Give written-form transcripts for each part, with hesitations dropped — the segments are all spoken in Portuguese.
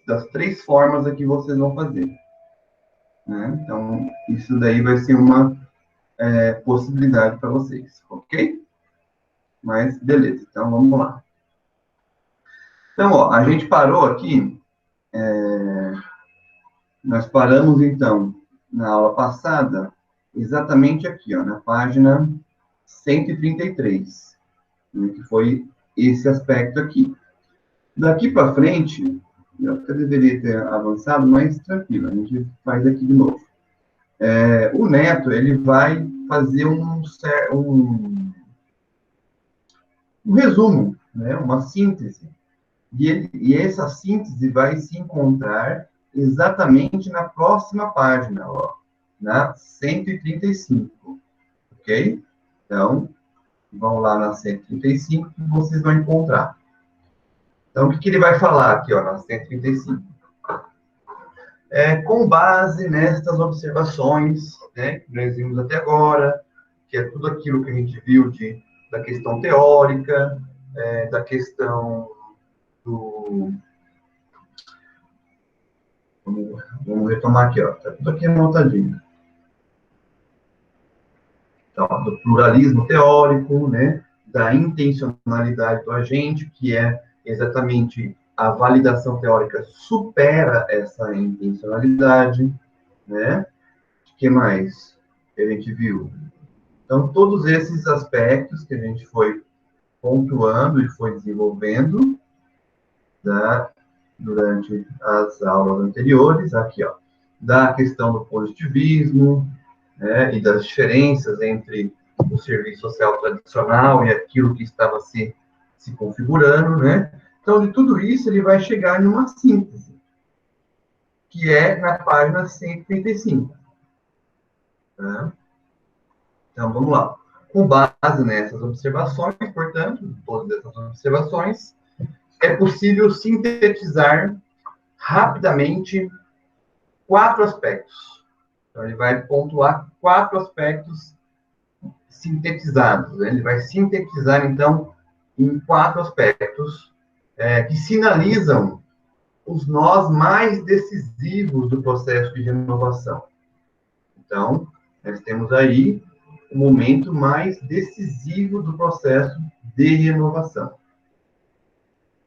das três formas aqui vocês vão fazer. Né? Então, isso daí vai ser uma possibilidade para vocês, ok? Mas, beleza, então vamos lá. Então, ó, a gente parou aqui, nós paramos, então, na aula passada, exatamente aqui, ó, na página 133, né, que foi esse aspecto aqui. Daqui para frente, eu até deveria ter avançado, mas tranquilo, a gente faz aqui de novo. O Neto, ele vai fazer um resumo, né, uma síntese. E essa síntese vai se encontrar exatamente na próxima página, ó, na 135, ok? Então, vão lá na 135 que vocês vão encontrar. Então, o que ele vai falar aqui, ó, na 135? Com base nestas observações, né, que nós vimos até agora, que é tudo aquilo que a gente viu da questão teórica, da questão do... Vamos retomar aqui, ó, tá tudo aqui anotadinho. Então, do pluralismo teórico, né, da intencionalidade do agente, que é exatamente a validação teórica supera essa intencionalidade, né? O que mais que a gente viu? Então, todos esses aspectos que a gente foi pontuando e foi desenvolvendo, né, durante as aulas anteriores, aqui, ó, da questão do positivismo, né, e das diferenças entre o serviço social tradicional e aquilo que estava se configurando, né? Então, de tudo isso, ele vai chegar em uma síntese, que é na página 135. Tá? Então, vamos lá. Com base nessas observações, portanto, todas essas observações, é possível sintetizar rapidamente 4 aspectos. Então, ele vai pontuar 4 aspectos sintetizados. Né? Ele vai sintetizar, então, em 4 aspectos que sinalizam os nós mais decisivos do processo de renovação. Então, nós temos aí o momento mais decisivo do processo de renovação.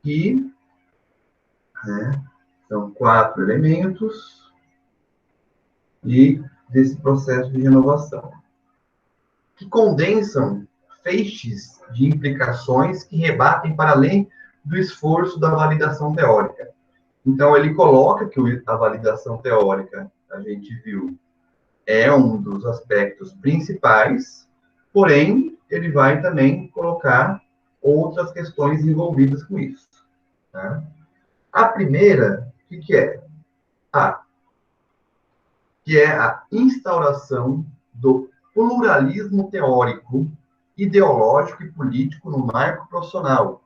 E, né, são 4 elementos e desse processo de renovação, que condensam feixes de implicações que rebatem para além do esforço da validação teórica. Então, ele coloca que a validação teórica, a gente viu, é um dos aspectos principais, porém, ele vai também colocar outras questões envolvidas com isso. Tá? A primeira, o que é? Que é a instauração do pluralismo teórico, ideológico e político no marco profissional,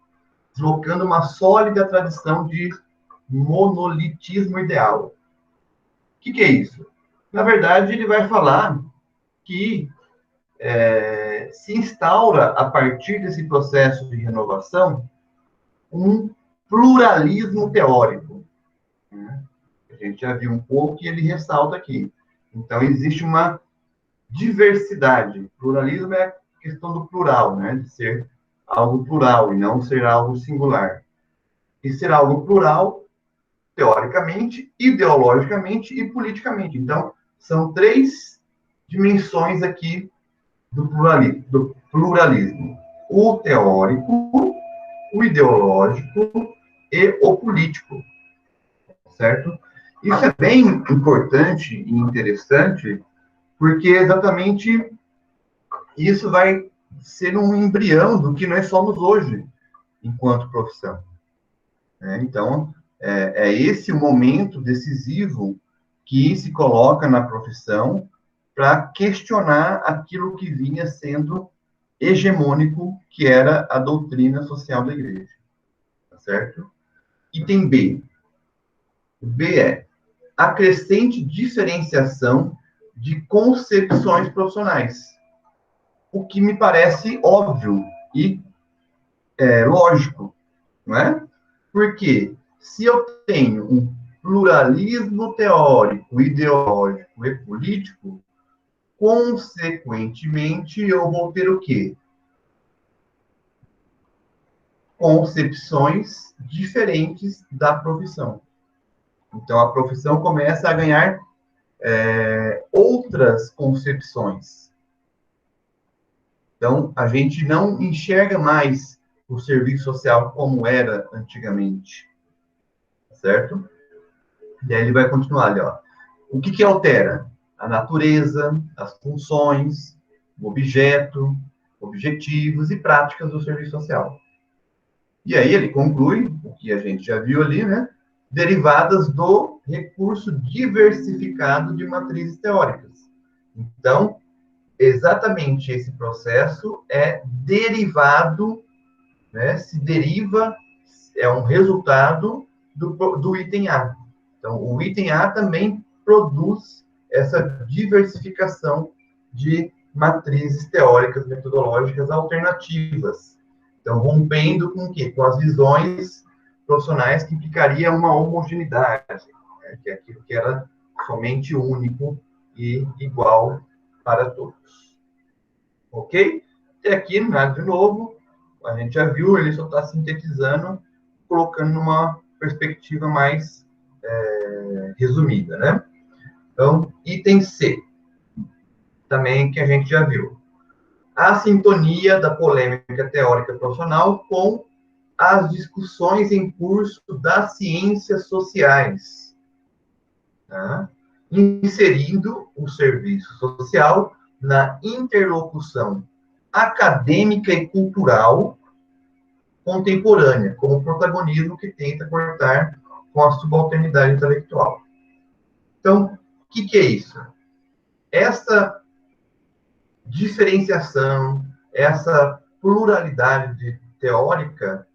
deslocando uma sólida tradição de monolitismo ideal. O que é isso? Na verdade, ele vai falar que se instaura, a partir desse processo de renovação, um pluralismo teórico. Né? A gente já viu um pouco e ele ressalta aqui. Então, existe uma diversidade. Pluralismo é a questão do plural, né? De ser algo plural e não ser algo singular. E ser algo plural, teoricamente, ideologicamente e politicamente. Então, são 3 dimensões aqui do pluralismo. O teórico, o ideológico e o político. Certo? Isso é bem importante e interessante, porque exatamente isso vai ser um embrião do que nós somos hoje, enquanto profissão. Então, é esse o momento decisivo que se coloca na profissão para questionar aquilo que vinha sendo hegemônico, que era a doutrina social da igreja. Tá certo? Item B. O B é a crescente diferenciação de concepções profissionais. O que me parece óbvio e lógico, não é? Porque Se eu tenho um pluralismo teórico, ideológico e político, consequentemente, eu vou ter o quê? Concepções diferentes da profissão. Então, a profissão começa a ganhar outras concepções. Então, a gente não enxerga mais o serviço social como era antigamente, certo? E aí ele vai continuar ali, ó. O que altera? A natureza, as funções, o objeto, objetivos e práticas do serviço social. E aí ele conclui, o que a gente já viu ali, né? Derivadas do recurso diversificado de matrizes teóricas. Então, exatamente esse processo é derivado, né? Se deriva, é um resultado do item A. Então, o item A também produz essa diversificação de matrizes teóricas, metodológicas alternativas. Então, rompendo com o quê? Com as visões profissionais que implicaria uma homogeneidade, né? Que é aquilo que era somente único e igual para todos. Ok? E aqui, de novo, a gente já viu, ele só está sintetizando, colocando numa perspectiva mais resumida, né? Então, item C, também que a gente já viu. A sintonia da polêmica teórica profissional com as discussões em curso das ciências sociais, tá? Inserindo o serviço social na interlocução acadêmica e cultural contemporânea, como protagonismo que tenta cortar com a subalternidade intelectual. Então, o que é isso? Essa diferenciação, essa pluralidade teórica,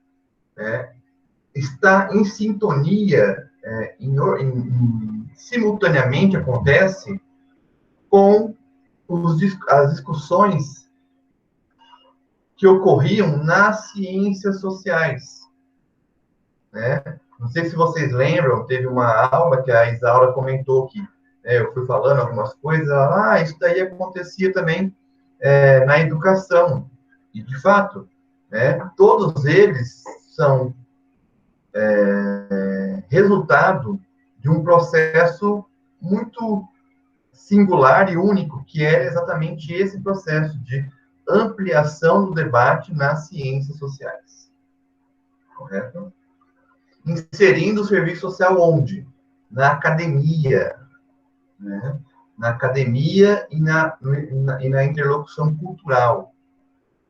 né, está em sintonia, simultaneamente acontece com as discussões que ocorriam nas ciências sociais, né? Não sei se vocês lembram, teve uma aula que a Isaura comentou que eu fui falando algumas coisas, isso daí acontecia também na educação. E, de fato, né, todos eles são resultado de um processo muito singular e único, que é exatamente esse processo de ampliação do debate nas ciências sociais. Correto? Inserindo o serviço social onde? Na academia, né? Na academia e na interlocução cultural,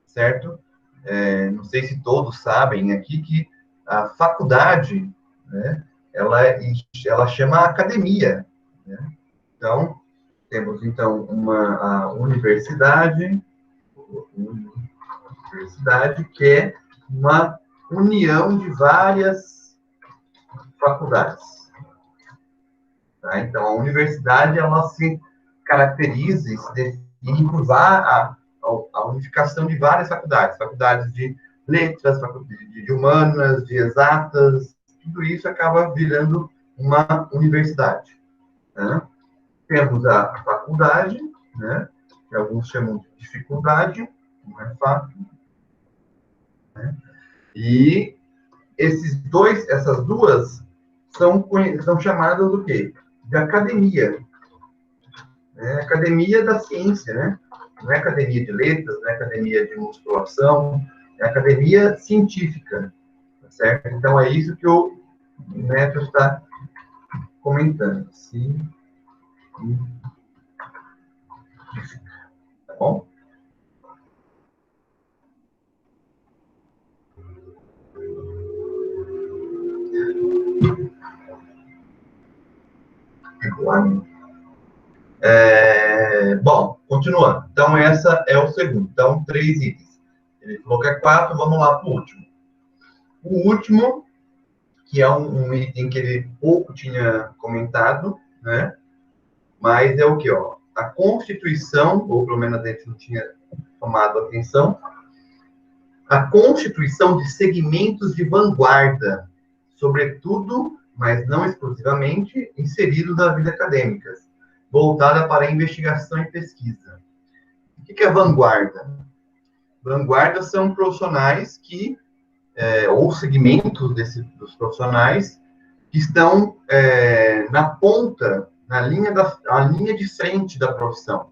certo? Não sei se todos sabem aqui que a faculdade, né, ela chama academia, né? Então, temos, então, a universidade, que é uma união de várias faculdades. Tá? Então, a universidade, ela se caracteriza e se define por a unificação de várias faculdades. Faculdades de letras, faculdades de humanas, de exatas, tudo isso acaba virando uma universidade. Né? Temos a faculdade, né, que alguns chamam de dificuldade, não é fácil, né? E essas duas são chamadas do quê? De academia. Né? Academia da ciência, né? Não é academia de letras, não é academia de musculação, é academia científica, tá certo? Então, é isso que o Neto está comentando. Sim. Tá bom? Bom, continuando. Então, essa é o segundo. Então, 3 itens. Ele falou que é 4, vamos lá para o último. O último, que é um item que ele pouco tinha comentado, né? Mas é o que, ó? A Constituição, ou pelo menos a gente não tinha tomado atenção, a constituição de segmentos de vanguarda sobretudo, mas não exclusivamente, inseridos na vida acadêmica, voltada para a investigação e pesquisa. O que é vanguarda? Vanguarda são profissionais que, ou segmentos dos profissionais, que estão na ponta, na linha de frente da profissão.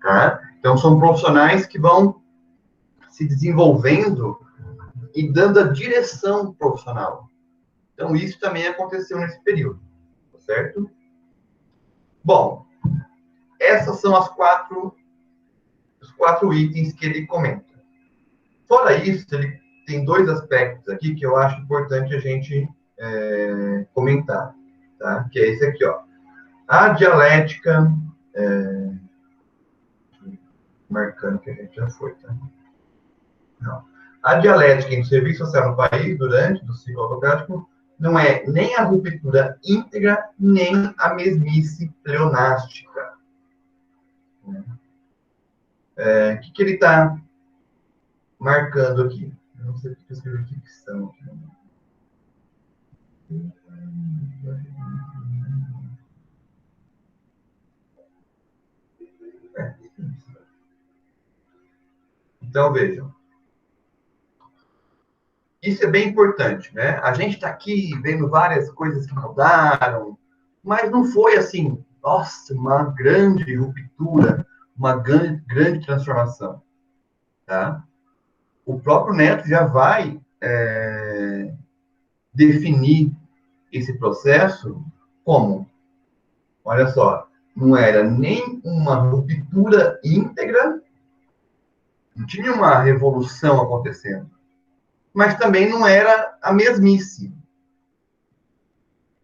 Tá? Então, são profissionais que vão se desenvolvendo e dando a direção profissional. Então, isso também aconteceu nesse período, certo? Bom, essas são os quatro itens que ele comenta. Fora isso, ele tem dois aspectos aqui que eu acho importante a gente comentar, tá? Que é esse aqui, ó. A dialética, marcando que a gente já foi, tá? Não. A dialética em serviço social no país, durante o ciclo autocrático, não é nem a ruptura íntegra, nem a mesmice pleonástica. O que ele está marcando aqui? Eu não sei o que eu escrevi ficção aqui. Então, vejam. Isso é bem importante, né? A gente está aqui vendo várias coisas que mudaram, mas não foi assim, nossa, uma grande ruptura, uma grande transformação, tá? O próprio Neto já vai definir esse processo como, olha só, não era nem uma ruptura íntegra, não tinha uma revolução acontecendo, mas também não era a mesmice,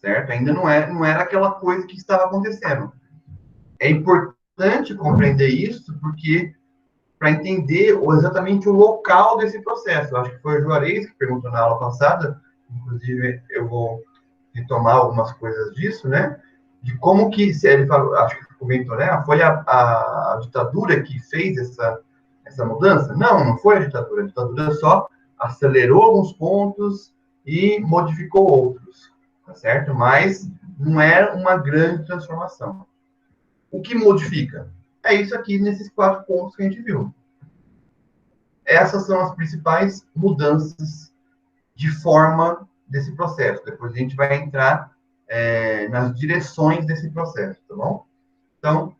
certo? Ainda não era aquela coisa que estava acontecendo. É importante compreender isso, porque para entender exatamente o local desse processo. Eu acho que foi o Juarez que perguntou na aula passada, inclusive eu vou retomar algumas coisas disso, né? De como que, se ele falou, acho que comentou, né? Foi a ditadura que fez essa mudança? Não foi a ditadura. A ditadura só acelerou alguns pontos e modificou outros, tá certo? Mas não é uma grande transformação. O que modifica? É isso aqui nesses 4 pontos que a gente viu. Essas são as principais mudanças de forma desse processo. Depois a gente vai entrar nas direções desse processo, tá bom? Então,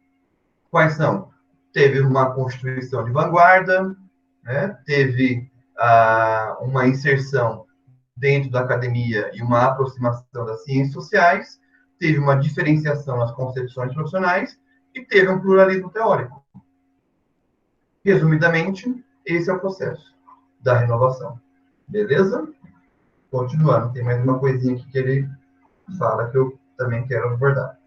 quais são? Teve uma constituição de vanguarda, né? Teve uma inserção dentro da academia e uma aproximação das ciências sociais, teve uma diferenciação nas concepções profissionais e teve um pluralismo teórico. Resumidamente, esse é o processo da renovação. Beleza? Continuando, tem mais uma coisinha aqui que ele fala que eu também quero abordar.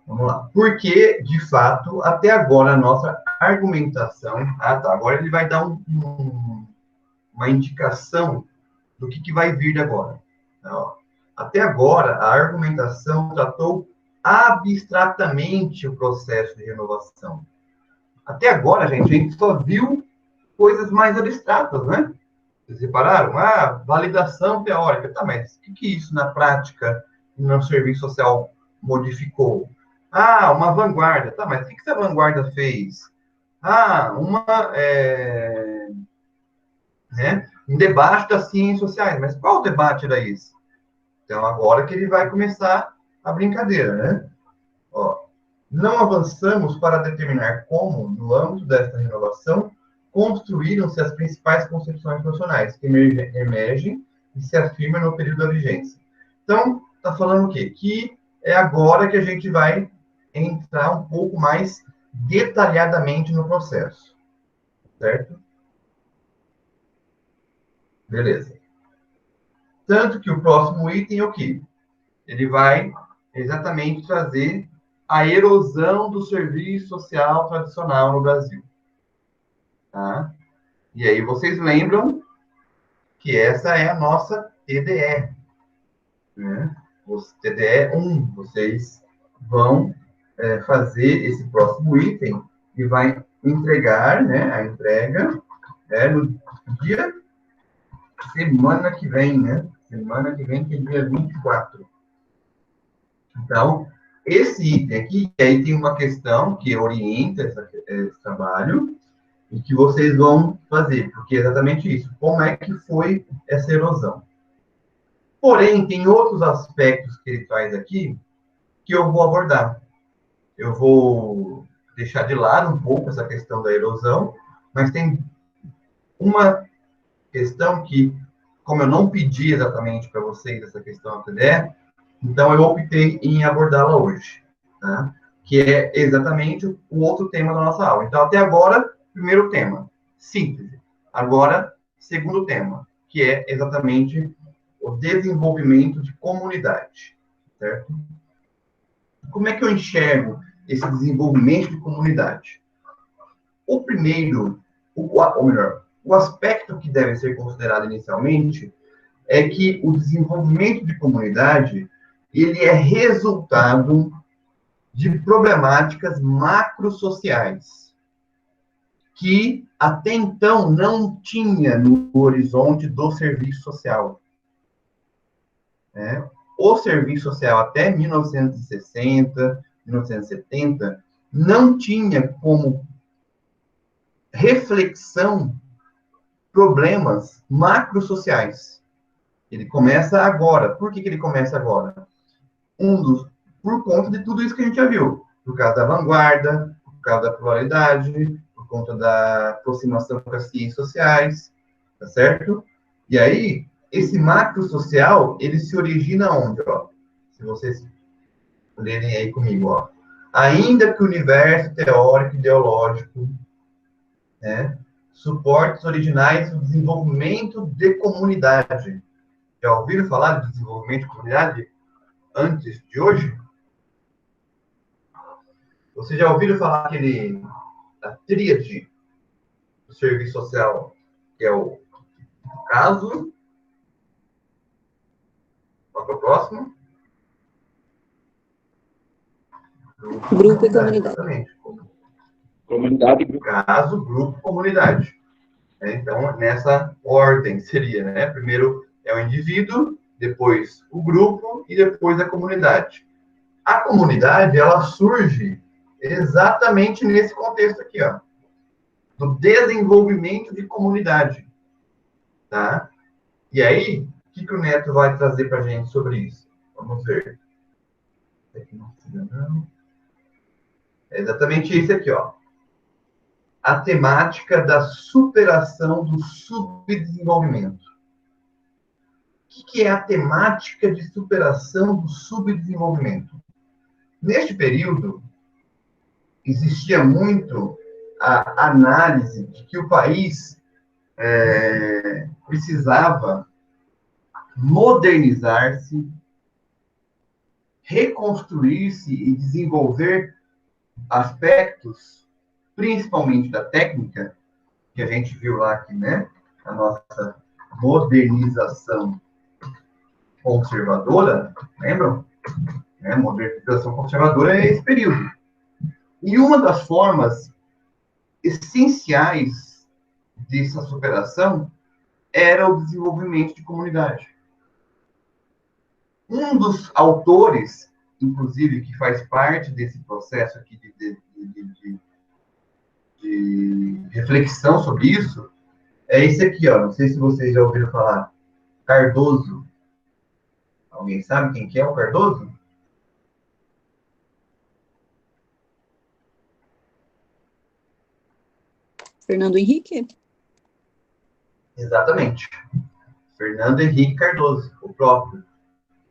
Vamos lá. Porque, de fato, até agora a nossa argumentação... Agora ele vai dar uma indicação do que vai vir de agora. Então, até agora, a argumentação tratou abstratamente o processo de renovação. Até agora, gente, a gente só viu coisas mais abstratas, né? Vocês repararam? Validação teórica. Tá, mas o que isso na prática, no serviço social, modificou? Uma vanguarda. Tá, mas o que essa vanguarda fez? Um debate das ciências sociais. Mas qual debate era esse? Então, agora que ele vai começar a brincadeira, né? Ó, não avançamos para determinar como, no âmbito desta renovação, construíram-se as principais concepções profissionais que emergem e se afirmam no período da vigência. Então, está falando o quê? Que é agora que a gente vai entrar um pouco mais detalhadamente no processo. Certo? Beleza. Tanto que o próximo item é o quê? Ele vai exatamente trazer a erosão do serviço social tradicional no Brasil. Tá? E aí vocês lembram que essa é a nossa TDE. Né? TDE 1. Vocês vão fazer esse próximo item e vai entregar, né? A entrega no dia semana que vem, né? semana que vem, que é dia 24. Então, esse item aqui, aí tem uma questão que orienta esse trabalho, e que vocês vão fazer, porque é exatamente isso. Como é que foi essa erosão? Porém, tem outros aspectos que ele traz aqui que eu vou abordar. Eu vou deixar de lado um pouco essa questão da erosão, mas tem uma questão que, como eu não pedi exatamente para vocês essa questão na TDE, então eu optei em abordá-la hoje, tá? Que é exatamente o outro tema da nossa aula. Então, até agora, primeiro tema, síntese. Agora, segundo tema, que é exatamente o desenvolvimento de comunidade, certo? Como é que eu enxergo esse desenvolvimento de comunidade? O primeiro, ou melhor, o aspecto que deve ser considerado inicialmente é que o desenvolvimento de comunidade ele é resultado de problemáticas macrosociais que até então não tinha no horizonte do serviço social. Né? O serviço social até 1960, 1970 não tinha como reflexão problemas macrosociais. Ele começa agora. Por que ele começa agora? Por conta de tudo isso que a gente já viu. Por causa da vanguarda, por causa da pluralidade, por conta da aproximação com as ciências sociais, tá certo? E aí, esse macro social, ele se origina onde, ó? Se vocês lerem aí comigo, ó. Ainda que o universo teórico e ideológico, né, suportes originais do desenvolvimento de comunidade. Já ouviram falar de desenvolvimento de comunidade antes de hoje? Vocês já ouviram falar da tríade do serviço social, que é o caso, qual que é o próximo? Grupo e comunidade. Exatamente. Comunidade e grupo. Caso, grupo, comunidade. Então, nessa ordem seria, né? Primeiro é o indivíduo, depois o grupo e depois a comunidade. A comunidade, ela surge exatamente nesse contexto aqui, ó, do desenvolvimento de comunidade, tá? E aí, o que o Neto vai trazer para a gente sobre isso? Vamos ver. É exatamente isso aqui, ó. A temática da superação do subdesenvolvimento. O que é a temática de superação do subdesenvolvimento? Neste período, existia muito a análise de que o país precisava modernizar-se, reconstruir-se e desenvolver aspectos, principalmente da técnica, que a gente viu lá aqui, né? A nossa modernização conservadora, lembram? Modernização conservadora é esse período. E uma das formas essenciais dessa superação era o desenvolvimento de comunidade. Um dos autores, inclusive, que faz parte desse processo aqui de reflexão sobre isso, é esse aqui, ó. Não sei se vocês já ouviram falar. Cardoso. Alguém sabe quem que é o Cardoso? Fernando Henrique? Exatamente. Fernando Henrique Cardoso, o próprio.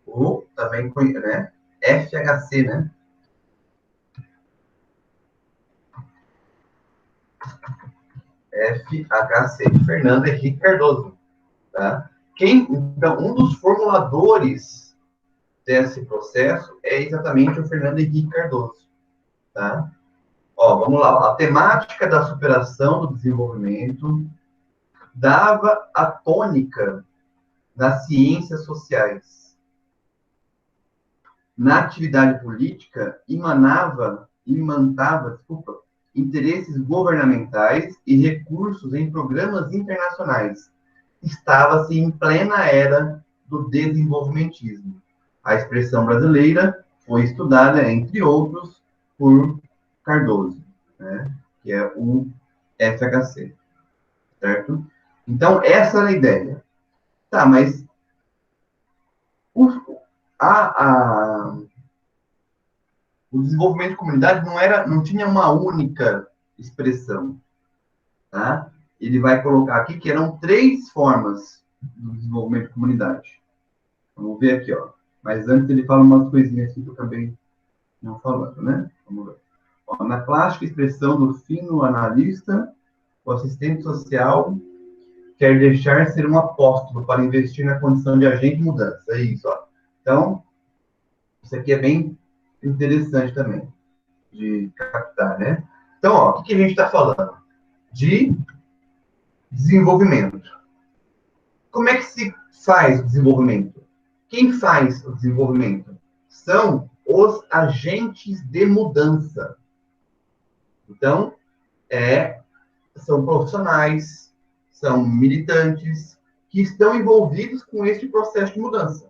O também, né? FHC, né? FHC, Fernando Henrique Cardoso. Tá? Então, um dos formuladores desse processo é exatamente o Fernando Henrique Cardoso. Tá? Ó, vamos lá. A temática da superação do desenvolvimento dava a tônica nas ciências sociais. Na atividade política, imantava, interesses governamentais e recursos em programas internacionais. Estava-se em plena era do desenvolvimentismo. A expressão brasileira foi estudada, entre outros, por Cardoso, né, que é o FHC, certo? Então, essa era a ideia. Tá, mas o, o desenvolvimento de comunidade não tinha uma única expressão, tá? Ele vai colocar aqui que eram 3 formas do desenvolvimento de comunidade. Vamos ver aqui, ó. Mas antes ele fala umas coisinhas aqui que eu acabei não falando, né? Vamos ver. Ó, na clássica expressão do fino analista, o assistente social quer deixar ser um apóstolo para investir na condição de agente de mudança. É isso, ó. Então, isso aqui é bem interessante também de captar, né? Então, ó, o que a gente está falando? De desenvolvimento. Como é que se faz o desenvolvimento? Quem faz o desenvolvimento? São os agentes de mudança. Então, são profissionais, são militantes que estão envolvidos com este processo de mudança.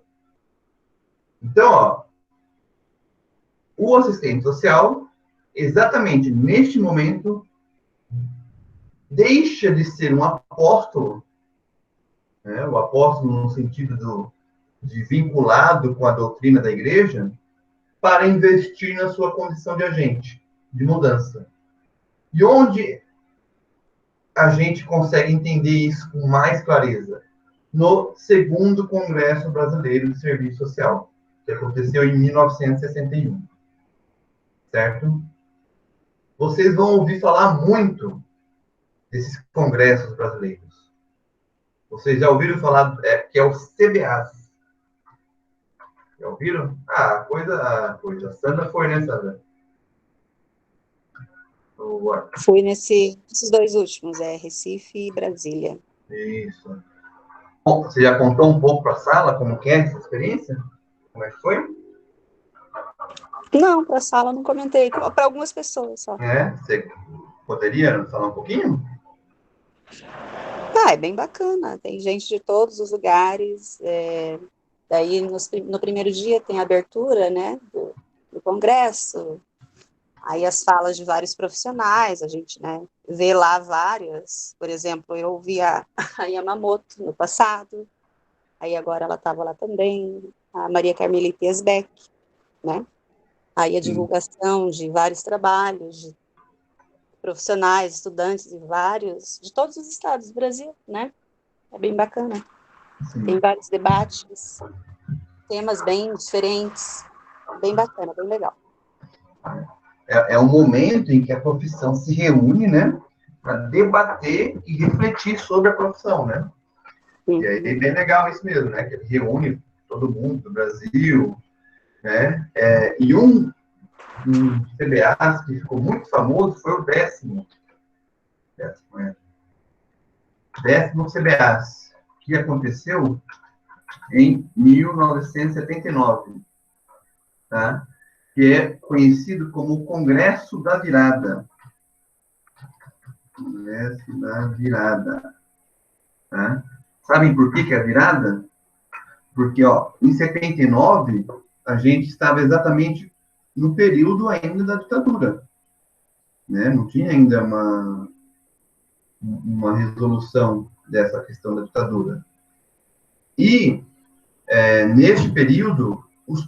Então, ó, o assistente social, exatamente neste momento, deixa de ser um apóstolo, né, o apóstolo no sentido de vinculado com a doutrina da igreja, para investir na sua condição de agente de mudança. E onde a gente consegue entender isso com mais clareza? No 2º Congresso Brasileiro de Serviço Social, que aconteceu em 1961. Certo? Vocês vão ouvir falar muito desses congressos brasileiros. Vocês já ouviram falar que é o CBAs? Já ouviram? Ah, coisa. Sandra foi, né, Sandra? Fui nesses 2 últimos, Recife e Brasília. Isso. Bom, você já contou um pouco para a sala como que é essa experiência? Como é que foi? Não, para a sala não comentei, para algumas pessoas só. Você poderia falar um pouquinho? É bem bacana, tem gente de todos os lugares, daí no primeiro dia tem a abertura, né, do congresso, aí as falas de vários profissionais, a gente, né, vê lá várias, por exemplo, eu ouvi a Yamamoto no passado, aí agora ela estava lá também, a Maria Carmelita Esbeck, né, aí a divulgação de vários trabalhos, de profissionais, estudantes de todos os estados do Brasil, né, é bem bacana. Sim. Tem vários debates, temas bem diferentes, bem bacana, bem legal. É um momento em que a profissão se reúne, né, para debater e refletir sobre a profissão, né? Sim. E aí é bem legal isso mesmo, né, que reúne todo mundo do Brasil, né? E um CBAs que ficou muito famoso foi o 10º CBAs, que aconteceu em 1979, tá? Que é conhecido como o Congresso da Virada. Congresso da Virada. Tá? Sabem por que é a virada? Porque, ó, em 79, a gente estava exatamente no período ainda da ditadura. Né? Não tinha ainda uma resolução dessa questão da ditadura. E, neste período, os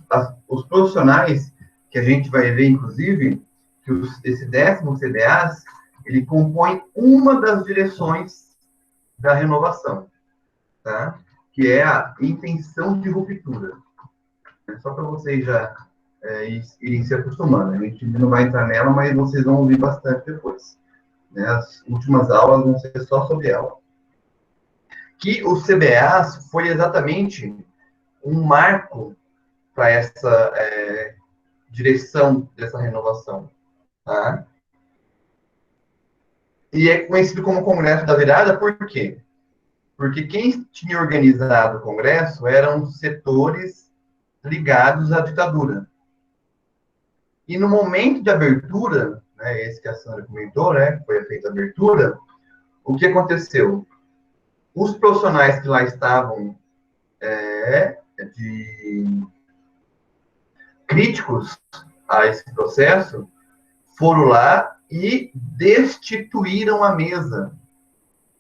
profissionais, que a gente vai ver, inclusive, que esse 10º CBAs, ele compõe uma das direções da renovação, tá? Que é a intenção de ruptura. Só para vocês já irem se acostumando. A gente não vai entrar nela, mas vocês vão ouvir bastante depois. Né? As últimas aulas vão ser só sobre ela. Que o CBAs foi exatamente um marco para essa direção dessa renovação. Tá? E é conhecido como Congresso da Virada, por quê? Porque quem tinha organizado o Congresso eram setores ligados à ditadura. E no momento de abertura, né, esse que a Sandra comentou, né, que foi feita a abertura, o que aconteceu? Os profissionais que lá estavam de críticos a esse processo foram lá e destituíram a mesa,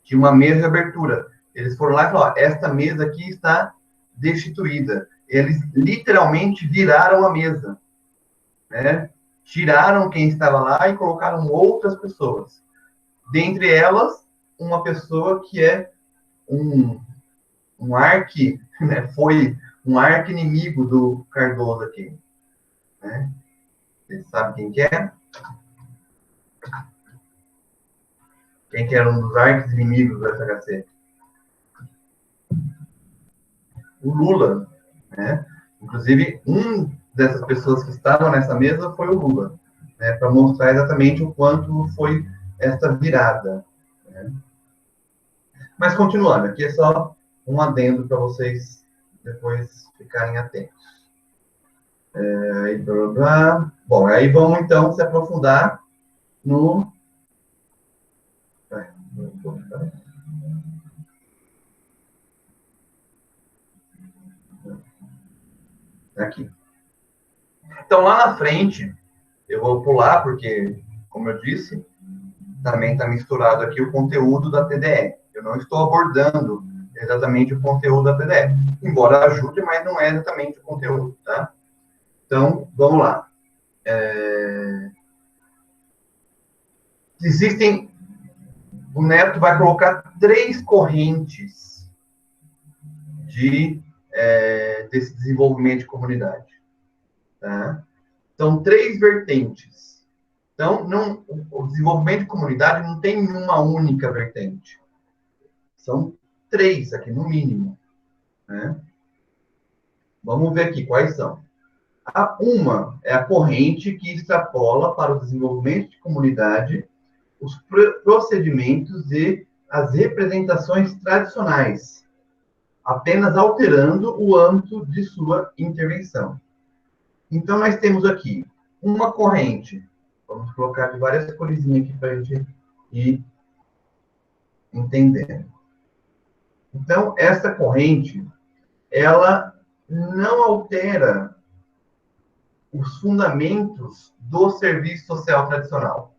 de uma mesa de abertura. Eles foram lá e falaram, esta mesa aqui está destituída. Eles literalmente viraram a mesa, né? Tiraram quem estava lá e colocaram outras pessoas. Dentre elas, uma pessoa que é um né, foi um arqui-inimigo do Cardoso aqui. Né? Vocês sabem quem que é? Quem que era um dos arqui-inimigos do FHC? O Lula. Né? Inclusive, dessas pessoas que estavam nessa mesa foi o Lula, né? Para mostrar exatamente o quanto foi essa virada. Né? Mas continuando, aqui é só um adendo para vocês depois ficarem atentos. Bom, aí vamos então se aprofundar no... Aqui. Então, lá na frente, eu vou pular, porque, como eu disse, também está misturado aqui o conteúdo da TDE. Eu não estou abordando exatamente o conteúdo da TDE. Embora ajude, mas não é exatamente o conteúdo, tá? Então, vamos lá. Existem... O Neto vai colocar 3 correntes desse desenvolvimento de comunidade. Tá? São 3 vertentes. Então, o desenvolvimento de comunidade não tem uma única vertente. São 3 aqui, no mínimo. Né? Vamos ver aqui quais são. Uma é a corrente que extrapola para o desenvolvimento de comunidade os procedimentos e as representações tradicionais, apenas alterando o âmbito de sua intervenção. Então, nós temos aqui uma corrente. Vamos colocar de várias corzinhas aqui para a gente ir entendendo. Então, essa corrente, ela não altera os fundamentos do serviço social tradicional.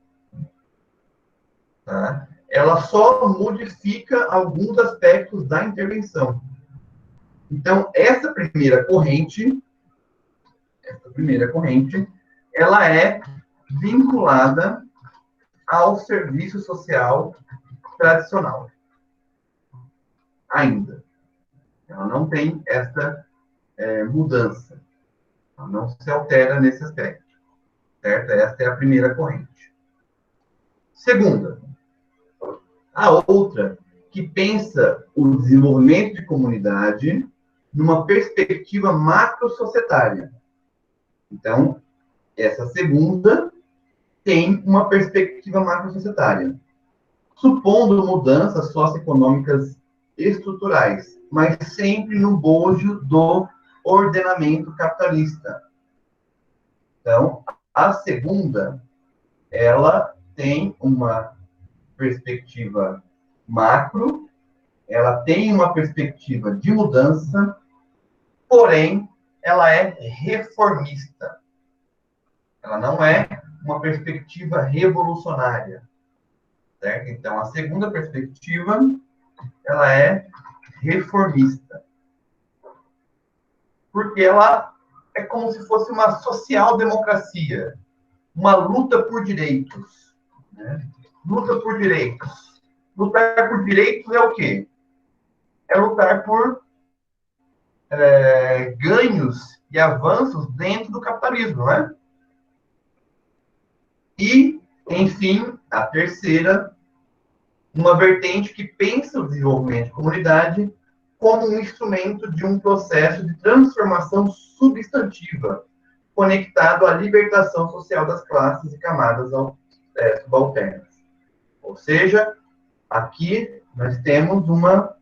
Tá? Ela só modifica alguns aspectos da intervenção. Então, essa primeira corrente, ela é vinculada ao serviço social tradicional. Ainda. Ela não tem essa mudança. Ela não se altera nesse aspecto. Certo? Essa é a primeira corrente. Segunda, a outra, que pensa o desenvolvimento de comunidade numa perspectiva macro-societária. Então, essa segunda tem uma perspectiva macro-societária, supondo mudanças socioeconômicas estruturais, mas sempre no bojo do ordenamento capitalista. Então, a segunda, ela tem uma perspectiva macro, ela tem uma perspectiva de mudança, porém, ela é reformista. Ela não é uma perspectiva revolucionária. Certo? Então, a segunda perspectiva, ela é reformista. Porque ela é como se fosse uma social-democracia, uma luta por direitos. Né? Luta por direitos. Lutar por direitos é o quê? É lutar por ganhos e avanços dentro do capitalismo, né? E, enfim, a terceira, uma vertente que pensa o desenvolvimento de comunidade como um instrumento de um processo de transformação substantiva, conectado à libertação social das classes e camadas subalternas. Ou seja, aqui nós temos uma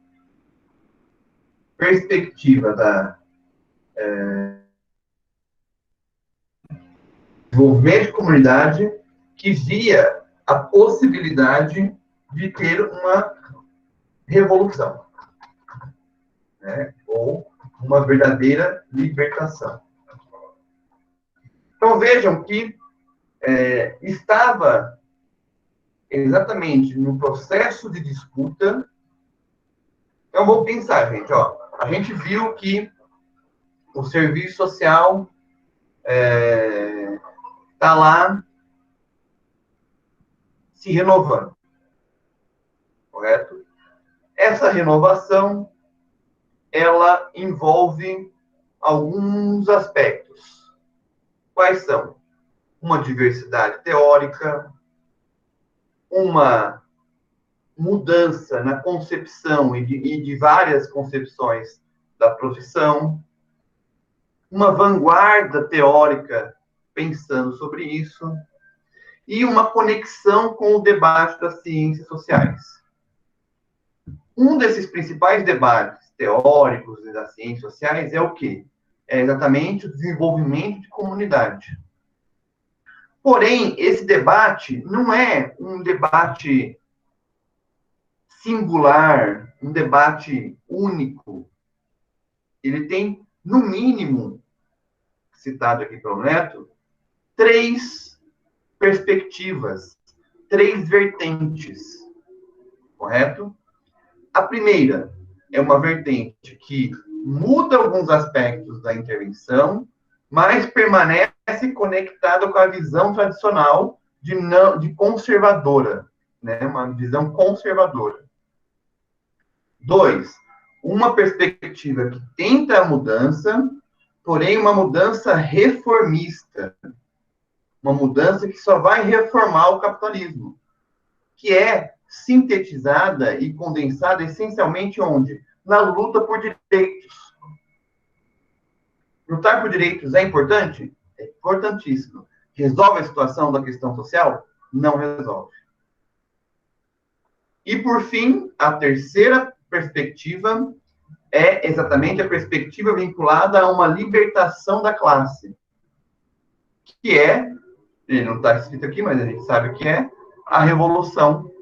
perspectiva da desenvolvimento de comunidade que via a possibilidade de ter uma revolução, né? Ou uma verdadeira libertação. Então, vejam que estava exatamente no processo de disputa. Então, vamos pensar, gente. Ó, a gente viu que o serviço social está lá se renovando, correto? Essa renovação, ela envolve alguns aspectos. Quais são? Uma diversidade teórica, uma mudança na concepção e de várias concepções da profissão, uma vanguarda teórica pensando sobre isso, e uma conexão com o debate das ciências sociais. Um desses principais debates teóricos das ciências sociais é o quê? É exatamente o desenvolvimento de comunidade. Porém, esse debate não é um debate singular, um debate único. Ele tem, no mínimo, citado aqui pelo Neto, 3 perspectivas, 3 vertentes, correto? A primeira é uma vertente que muda alguns aspectos da intervenção, mas permanece conectada com a visão tradicional de conservadora, né? Uma visão conservadora. 2, uma perspectiva que tenta a mudança, porém uma mudança reformista. Uma mudança que só vai reformar o capitalismo, que é sintetizada e condensada essencialmente onde? Na luta por direitos. Lutar por direitos é importante? É importantíssimo. Resolve a situação da questão social? Não resolve. E, por fim, a terceira perspectiva é exatamente a perspectiva vinculada a uma libertação da classe, que é, ele não está escrito aqui, mas a gente sabe o que é, a revolução,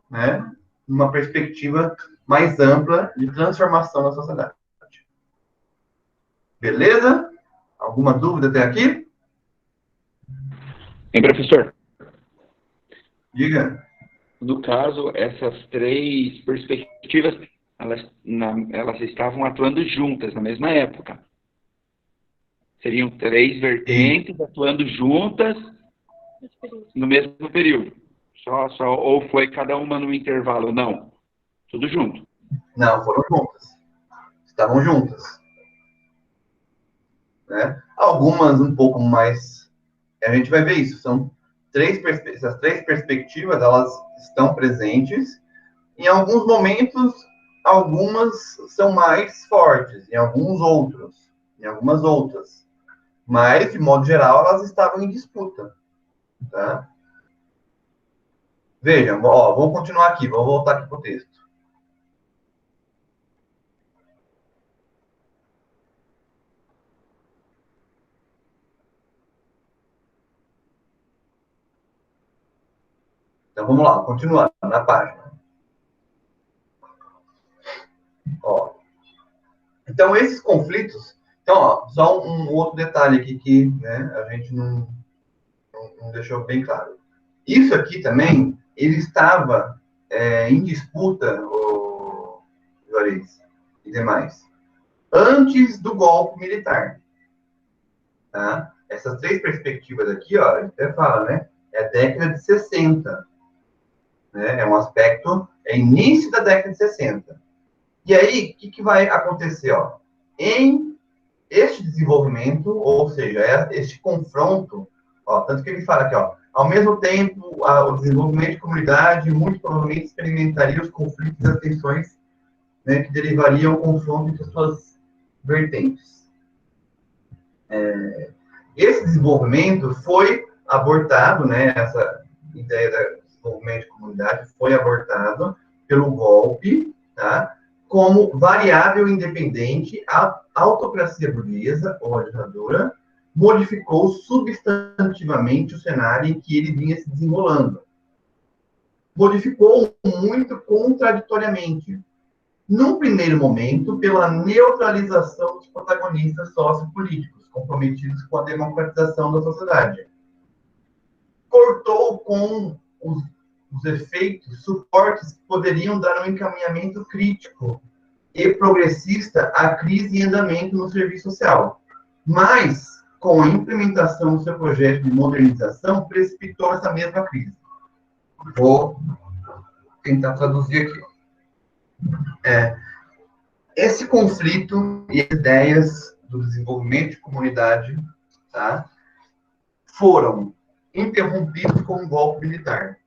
né? Uma perspectiva mais ampla de transformação da sociedade. Beleza? Alguma dúvida até aqui? Hein, professor? Diga. No caso, essas 3 perspectivas, elas estavam atuando juntas na mesma época. Seriam 3 vertentes atuando juntas no mesmo período. Ou foi cada uma no intervalo? Não. Tudo junto. Não, foram juntas. Estavam juntas. Né? Algumas um pouco mais... A gente vai ver isso. São essas 3 perspectivas, elas estão presentes. Em alguns momentos, algumas são mais fortes, em alguns outros, em algumas outras. Mas, de modo geral, elas estavam em disputa. Tá? Vejam, ó, vou continuar aqui, vou voltar aqui para o texto. Então, vamos lá, continuando na página. Ó. Então, esses conflitos... Então, ó, só um outro detalhe aqui que, né, a gente não deixou bem claro. Isso aqui também, ele estava em disputa, o Juarez e demais, antes do golpe militar. Tá? Essas 3 perspectivas aqui, ó, a gente até fala, né? É a década de 60. Né? É um aspecto, é início da década de 60. E aí, o que vai acontecer? Ó? Em este desenvolvimento, ou seja, este confronto, ó, tanto que ele fala aqui, ó, ao mesmo tempo, o desenvolvimento de comunidade muito provavelmente experimentaria os conflitos e as tensões, né, que derivariam do confronto entre as suas vertentes. Esse desenvolvimento foi abortado, né, essa ideia do desenvolvimento de comunidade foi abortado pelo golpe, tá? Como variável independente, a autocracia burguesa, ou a ditadura, modificou substantivamente o cenário em que ele vinha se desenrolando. Modificou muito contraditoriamente. num primeiro momento, pela neutralização dos protagonistas sociopolíticos comprometidos com a democratização da sociedade. Cortou com os efeitos, suportes que poderiam dar um encaminhamento crítico e progressista à crise em andamento no serviço social. Mas, com a implementação do seu projeto de modernização, precipitou essa mesma crise. Vou tentar traduzir aqui. Esse conflito e as ideias do desenvolvimento de comunidade, tá, foram interrompidos com um golpe militar.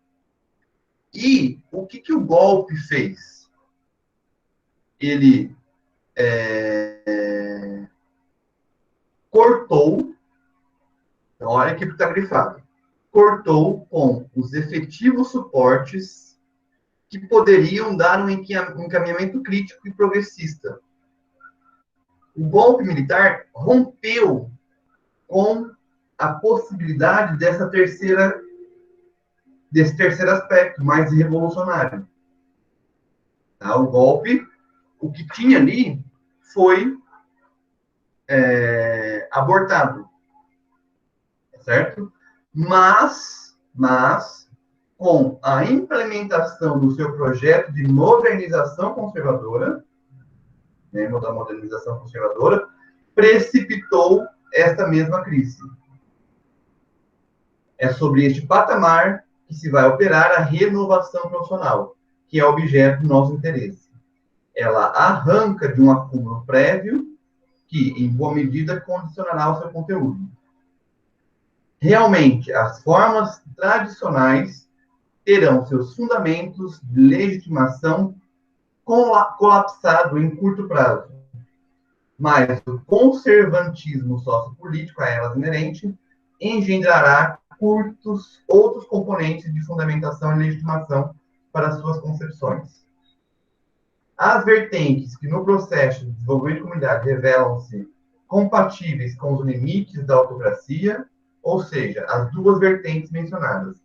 E o que o golpe fez? Ele cortou, então olha aqui que está grifado, cortou com os efetivos suportes que poderiam dar um encaminhamento crítico e progressista. O golpe militar rompeu com a possibilidade desse terceiro aspecto, mais revolucionário. Tá? O golpe, o que tinha ali, foi abortado. Certo? Mas, com a implementação do seu projeto de modernização conservadora, né, da modernização conservadora, precipitou esta mesma crise. É sobre este patamar que se vai operar a renovação profissional, que é objeto do nosso interesse. Ela arranca de um acúmulo prévio que, em boa medida, condicionará o seu conteúdo. Realmente, as formas tradicionais terão seus fundamentos de legitimação colapsado em curto prazo, mas o conservantismo sociopolítico a elas inerente engendrará outros componentes de fundamentação e legitimação para suas concepções. As vertentes que no processo de desenvolvimento de comunidade revelam-se compatíveis com os limites da autocracia, ou seja, as duas vertentes mencionadas,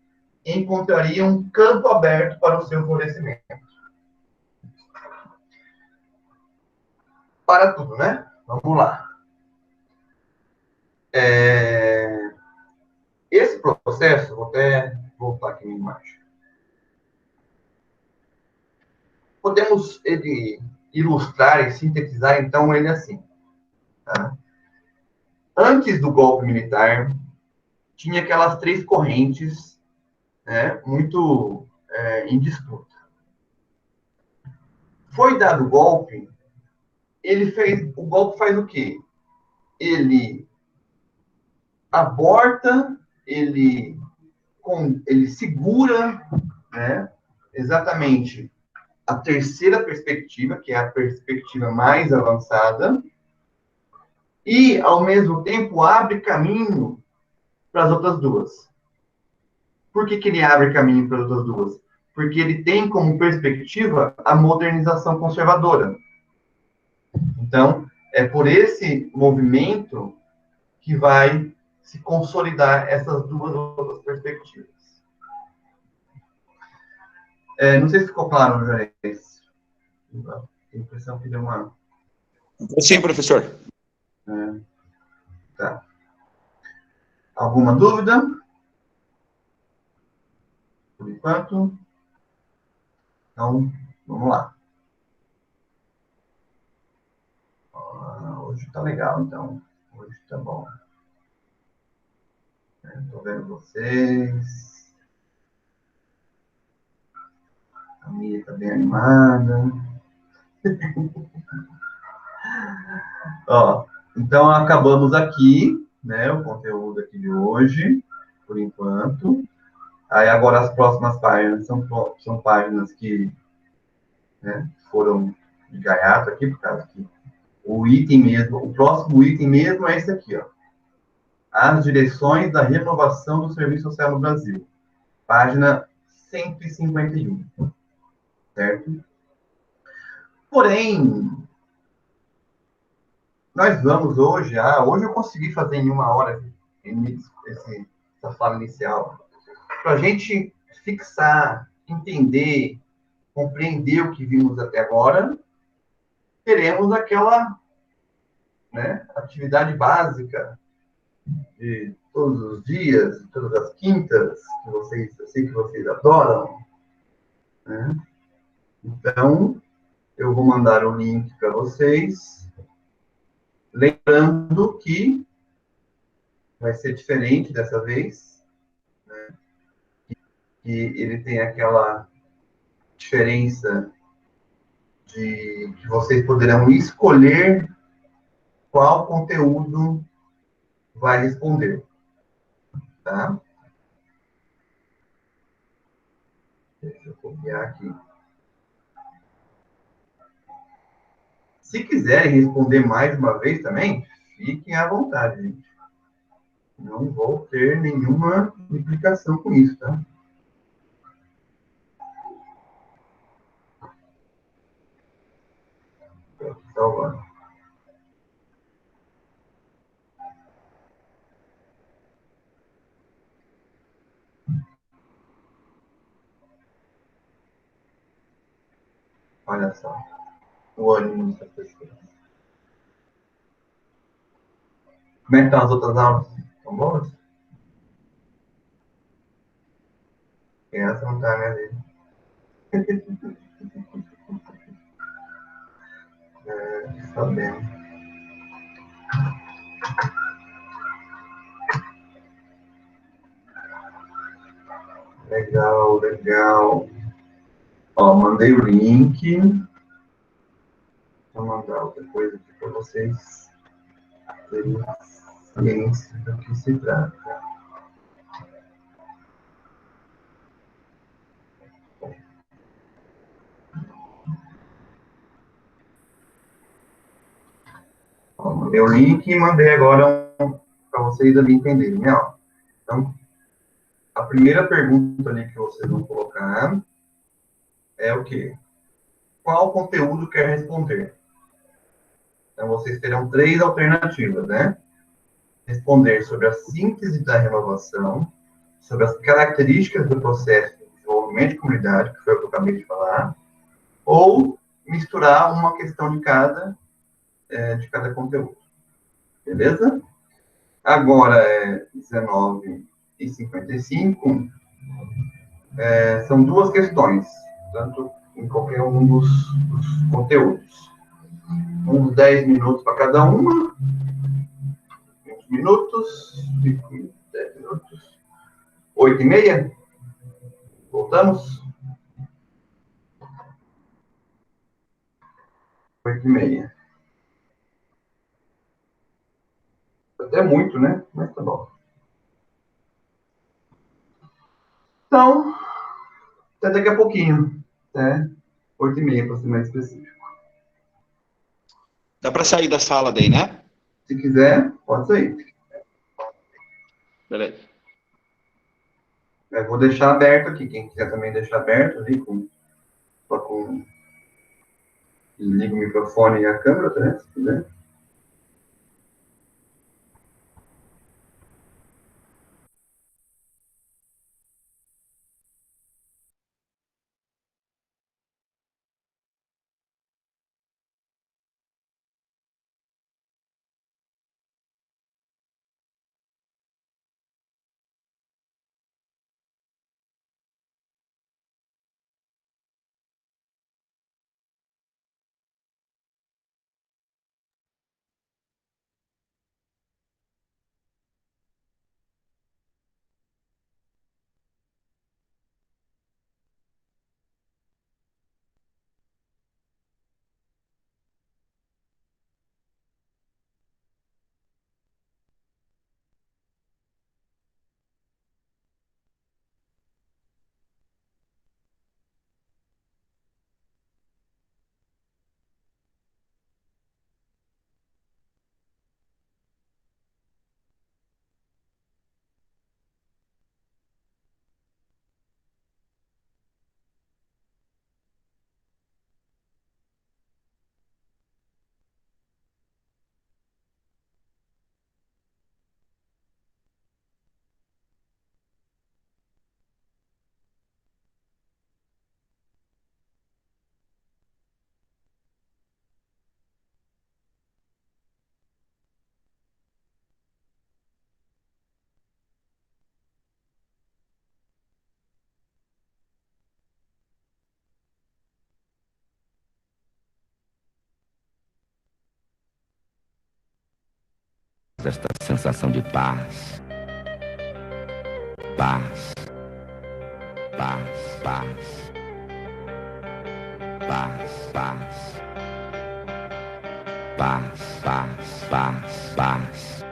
encontrariam um campo aberto para o seu florescimento. Para tudo, né? Vamos lá. Esse processo, vou até voltar aqui na imagem. Podemos ilustrar e sintetizar, então, ele assim. Tá? Antes do golpe militar, tinha aquelas três correntes, né, muito em disputa. Foi dado o golpe, o golpe faz o quê? Ele aborta, ele segura, né, exatamente a terceira perspectiva, que é a perspectiva mais avançada, e, ao mesmo tempo, abre caminho para as outras duas. Por que ele abre caminho para as outras duas? Porque ele tem como perspectiva a modernização conservadora. Então, é por esse movimento que vai se consolidar essas duas outras perspectivas. Não sei se ficou claro, Juarez. Tenho a impressão que deu uma... Sim, professor. Tá. Alguma dúvida? Por enquanto? Então, vamos lá. Hoje tá legal, então. Hoje tá bom. Tô vendo vocês. A Mia tá bem animada. Ó, então, acabamos aqui, né, o conteúdo aqui de hoje, por enquanto. Aí, agora, as próximas páginas são páginas que, né, foram de gaiato aqui, por causa que o próximo item mesmo é esse aqui, ó. As direções da renovação do serviço social no Brasil. Página 151. Certo? Porém, nós vamos hoje eu consegui fazer em 1 hora essa fala inicial, para a gente fixar, entender, compreender o que vimos até agora, teremos aquela, né, atividade básica de todos os dias, todas as quintas, que vocês, eu sei que vocês adoram, né? Então, eu vou mandar o link para vocês, lembrando que vai ser diferente dessa vez, que ele tem aquela diferença de que vocês poderão escolher qual conteúdo vai responder, tá? Deixa eu copiar aqui. Se quiserem responder mais uma vez também, fiquem à vontade, gente. Não vou ter nenhuma implicação com isso, tá? Estou aqui salvando. Olha só, o ânimo dessas pessoas. Como é que estão as outras aulas? Estão boas? Essa não está, né, gente? Está bem. Legal, legal. Ó, mandei o link. Vou mandar outra coisa aqui para vocês terem ciência do que se trata. Ó, mandei o link e mandei agora para vocês ali entenderem, né? Ó. Então, a primeira pergunta ali que vocês vão colocar é o quê? Qual conteúdo quer responder? Então, vocês terão três alternativas, né? Responder sobre a síntese da renovação, sobre as características do processo de desenvolvimento de comunidade, que foi o que eu acabei de falar, ou misturar uma questão de cada conteúdo. Beleza? Agora é 19h55. São duas questões, tanto em qualquer um dos conteúdos. Uns 10 minutos para cada uma, 20 minutos, 10 minutos, 8h30. Voltamos? 8h30. Até muito, né? Mas tá bom. Então, até daqui a pouquinho, né? 8h30, para ser mais específico. Dá para sair da sala daí, né? Se quiser, pode sair. Beleza. Eu vou deixar aberto aqui. Quem quiser também deixar aberto ali, liga o microfone e a câmera, né? Se quiser. esta sensação de paz. Paz. Paz, paz. Paz, paz. Paz, paz, paz, paz.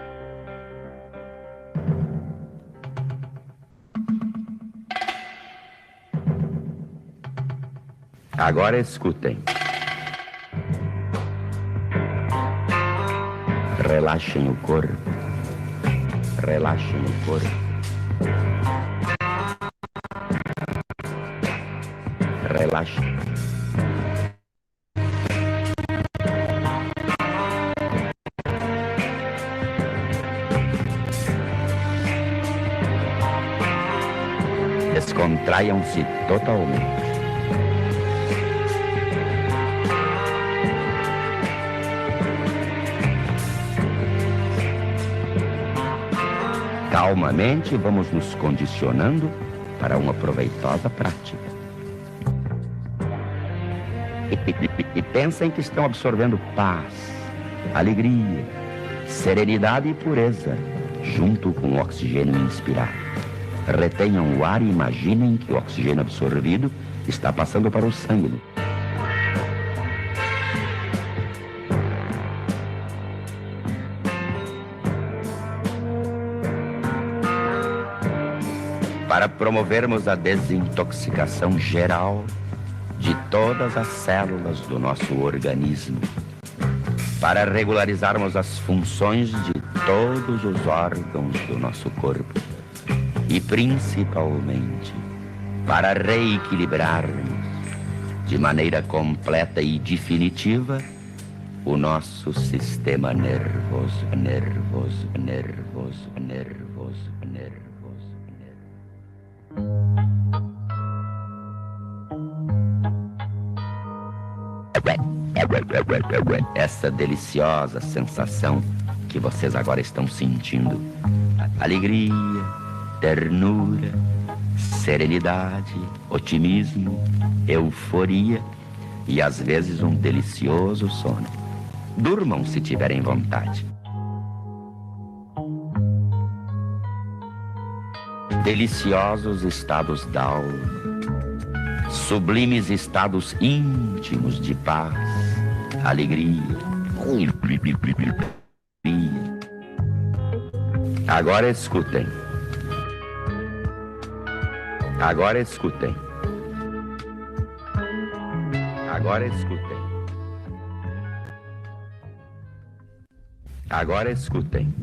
Agora escutem. Relaxem o corpo. Relaxem o corpo. Relaxem. Descontraiam-se totalmente. Calmamente vamos nos condicionando para uma proveitosa prática. E pensem que estão absorvendo paz, alegria, serenidade e pureza, junto com o oxigênio inspirado. Retenham o ar e imaginem que o oxigênio absorvido está passando para o sangue. Para promovermos a desintoxicação geral de todas as células do nosso organismo, para regularizarmos as funções de todos os órgãos do nosso corpo e, principalmente, para reequilibrarmos de maneira completa e definitiva o nosso sistema nervoso, nervoso, nervoso, nervoso, nervoso. Essa deliciosa sensação que vocês agora estão sentindo. Alegria, ternura, serenidade, otimismo, euforia e às vezes um delicioso sono. Durmam se tiverem vontade. Deliciosos estados d'alma, sublimes estados íntimos de paz, alegria. Agora escutem. Agora escutem. Agora escutem. Agora escutem.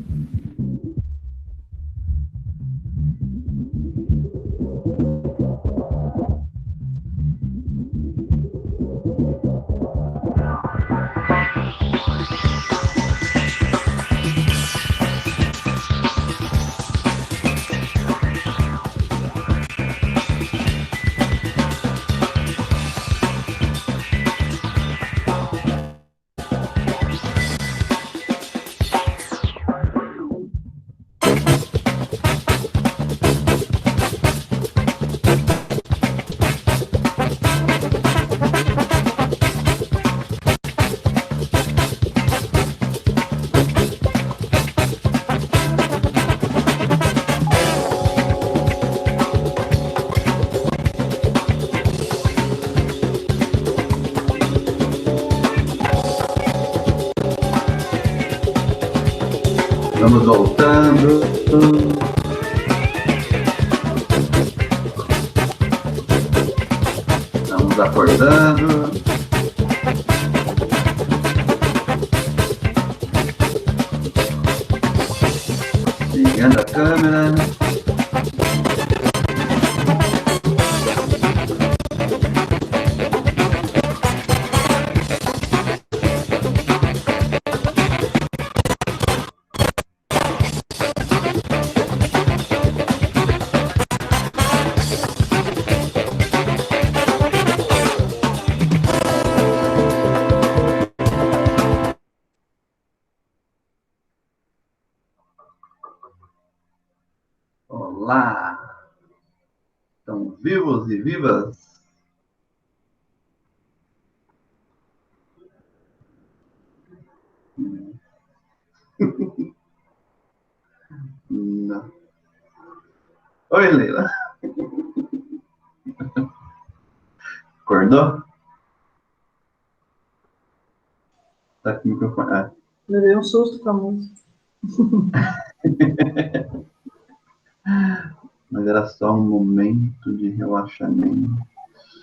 Vamos voltando. Vamos acordando. Ligando a câmera. Olá! Estão vivos e vivas? Não. Oi, Leila. Acordou? Tá com o microfone. Ah. Levei um susto com a música. Mas era só um momento de relaxamento.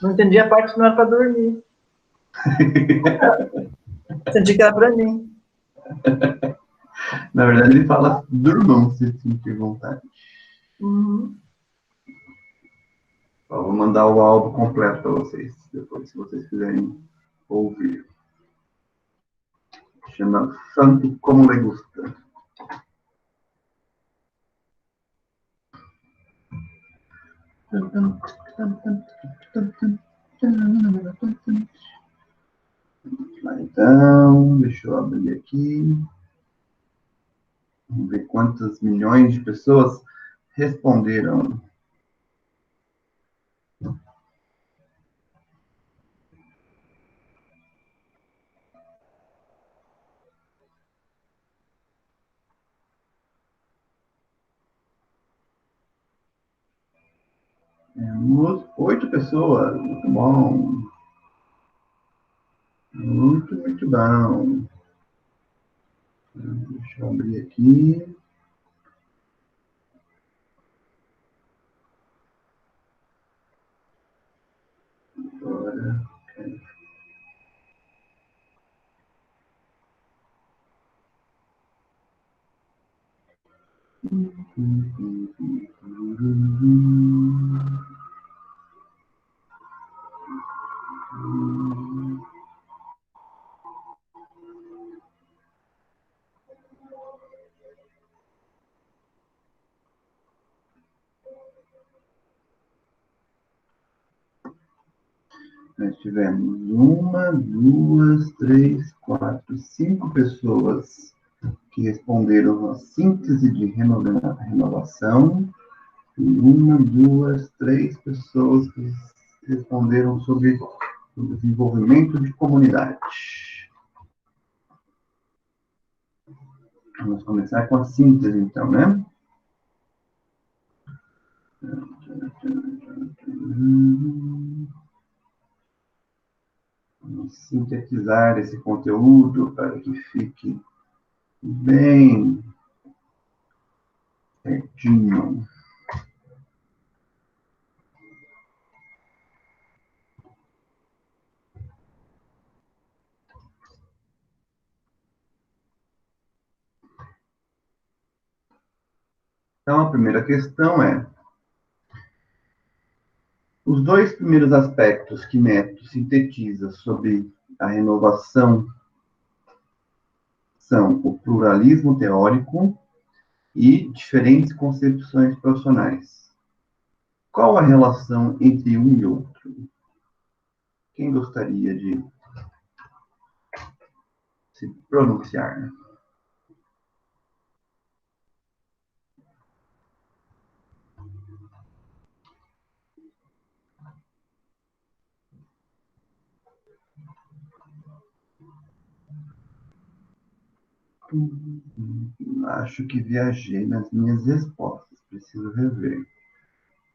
Não entendi a parte que não era para dormir. Senti que era para mim. Na verdade, ele fala, durmam se sentir vontade. Uhum. Ó, vou mandar o álbum completo para vocês, depois, se vocês quiserem ouvir. Chama Santo Como Le Gusta. Vamos lá, então, deixa eu abrir aqui. Vamos ver quantas milhões de pessoas responderam. Temos 8 pessoas. Muito bom. Muito, muito bom. Deixa eu abrir aqui. Agora. Nós tivemos 1, 2, 3, 4, 5 pessoas que responderam a síntese de renovação. E 1, 2, 3 pessoas que responderam sobre o desenvolvimento de comunidade. Vamos começar com a síntese, então, né? Vamos sintetizar esse conteúdo para que fique bem certinho. Então, a primeira questão é: os dois primeiros aspectos que Neto sintetiza sobre a renovação são o pluralismo teórico e diferentes concepções profissionais. Qual a relação entre um e outro? Quem gostaria de se pronunciar? Acho que viajei nas minhas respostas. Preciso rever.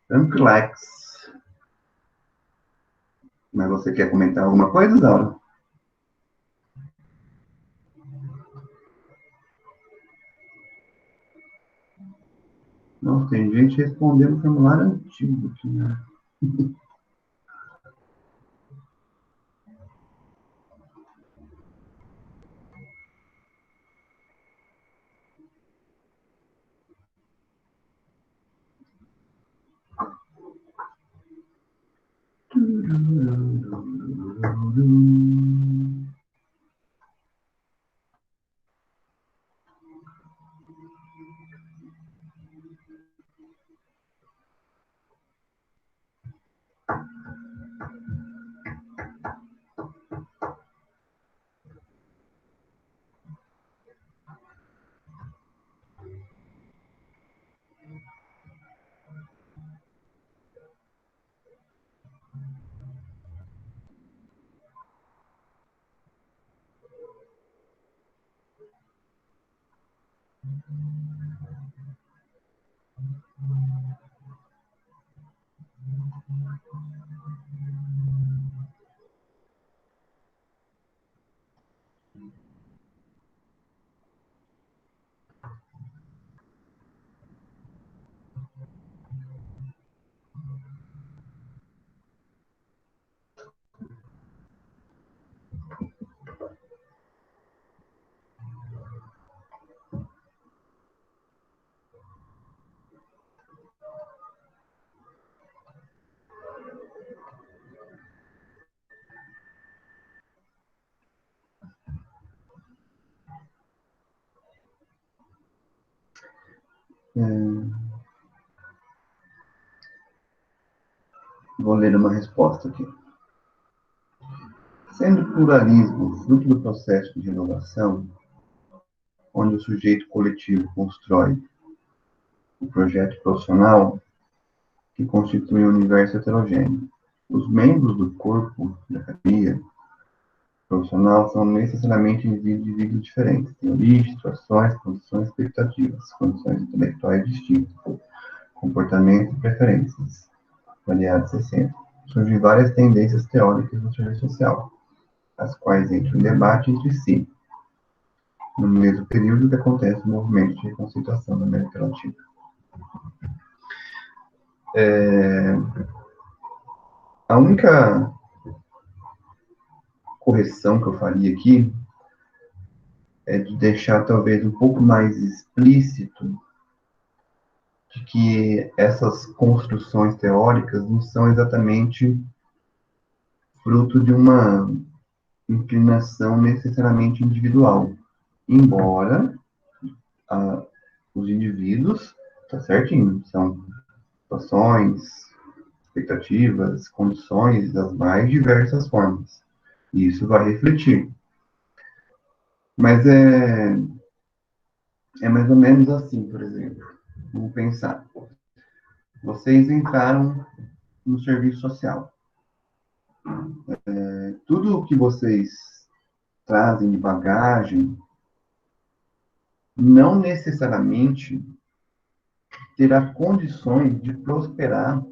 Tranquilex. Mas você quer comentar alguma coisa, Zaura? Nossa, tem gente respondendo formulário antigo aqui, né? Vou ler uma resposta aqui. Sendo o pluralismo fruto do processo de renovação, onde o sujeito coletivo constrói o projeto profissional que constitui um universo heterogêneo, os membros do corpo da academia profissional são necessariamente indivíduos diferentes, têm origem, situações, condições, expectativas, condições intelectuais distintas, comportamento e preferências variados e sempre. Surgem várias tendências teóricas no serviço social, as quais entram em debate entre si, no mesmo período que acontece o movimento de reconceituação na América Latina. A única correção que eu faria aqui é de deixar talvez um pouco mais explícito de que essas construções teóricas não são exatamente fruto de uma inclinação necessariamente individual, embora os indivíduos, tá certinho, são situações, expectativas, condições das mais diversas formas. E isso vai refletir. Mas é mais ou menos assim, por exemplo. Vamos pensar. Vocês entraram no serviço social. Tudo o que vocês trazem de bagagem não necessariamente terá condições de prosperar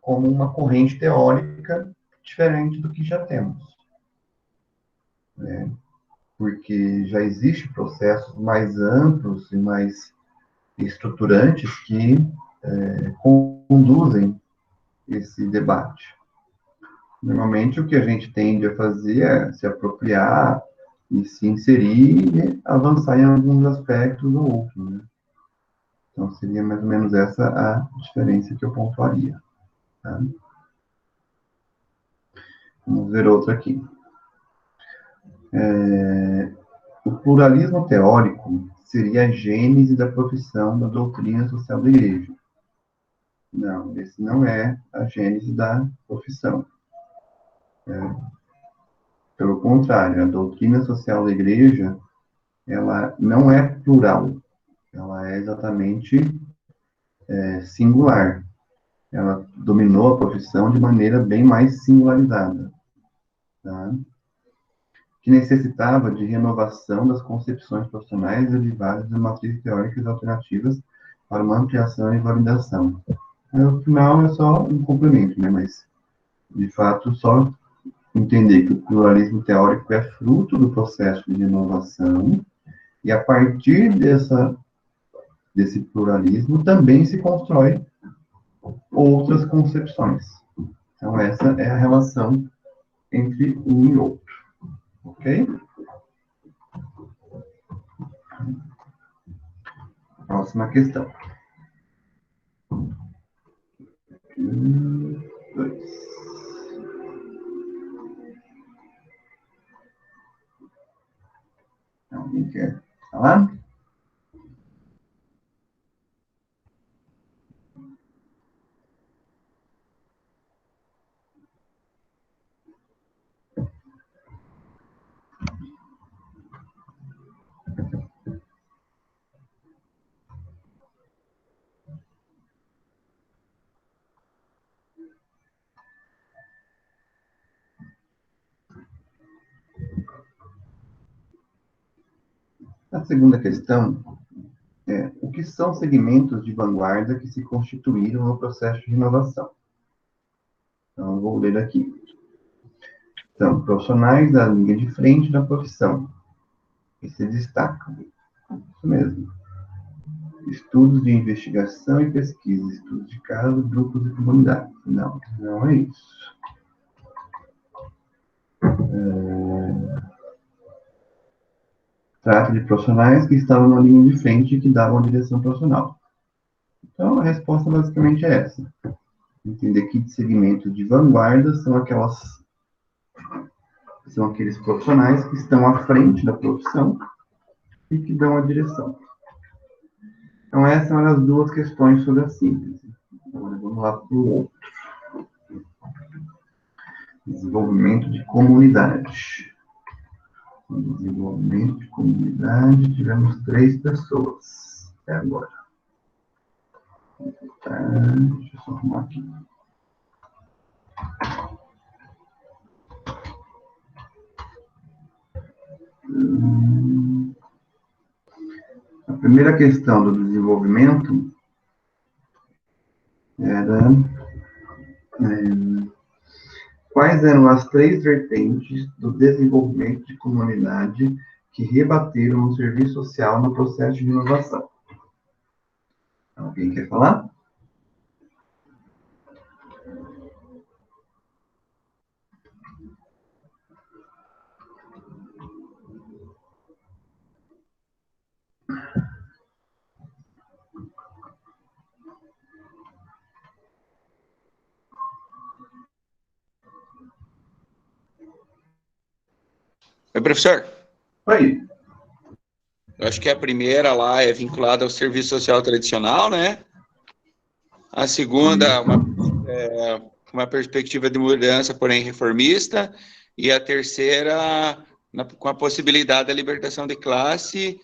como uma corrente teórica diferente do que já temos. Porque já existem processos mais amplos e mais estruturantes que conduzem esse debate. Normalmente, o que a gente tende a fazer é se apropriar e se inserir e avançar em alguns aspectos ou outros, né? Então, seria mais ou menos essa a diferença que eu pontuaria. Tá? Vamos ver outra aqui. O pluralismo teórico seria a gênese da profissão da doutrina social da Igreja. Não, esse não é a gênese da profissão. Pelo contrário, a doutrina social da Igreja, ela não é plural, ela é exatamente singular. Ela dominou a profissão de maneira bem mais singularizada, tá? Que necessitava de renovação das concepções profissionais derivadas de matrizes teóricas alternativas para uma ampliação e validação. No final é só um complemento, né? Mas, de fato, só entender que o pluralismo teórico é fruto do processo de renovação e, a partir desse pluralismo, também se constrói outras concepções. Então, essa é a relação entre um e outro. Ok? Próxima questão. 2. Alguém quer falar? A segunda questão é: o que são segmentos de vanguarda que se constituíram no processo de inovação? Então, eu vou ler aqui. São profissionais da linha de frente da profissão, que se destacam. Isso mesmo. Estudos de investigação e pesquisa, estudos de caso, grupos e comunidades. Não, não é isso. Trata de profissionais que estavam na linha de frente e que davam a direção profissional. Então, a resposta basicamente é essa. Entender que segmentos de vanguarda são aqueles profissionais que estão à frente da profissão e que dão a direção. Então, essas são as duas questões sobre a síntese. Agora, vamos lá para o outro. Desenvolvimento de comunidade. No desenvolvimento de comunidade, tivemos 3 pessoas até agora. Tá, deixa eu só arrumar aqui. A primeira questão do desenvolvimento era quais eram as 3 vertentes do desenvolvimento de comunidade que rebateram o serviço social no processo de inovação. Alguém quer falar? Oi, professor. Oi. Eu acho que a primeira lá é vinculada ao serviço social tradicional, né? A segunda, uma perspectiva de mudança, porém reformista. E a terceira, com a possibilidade da libertação de classe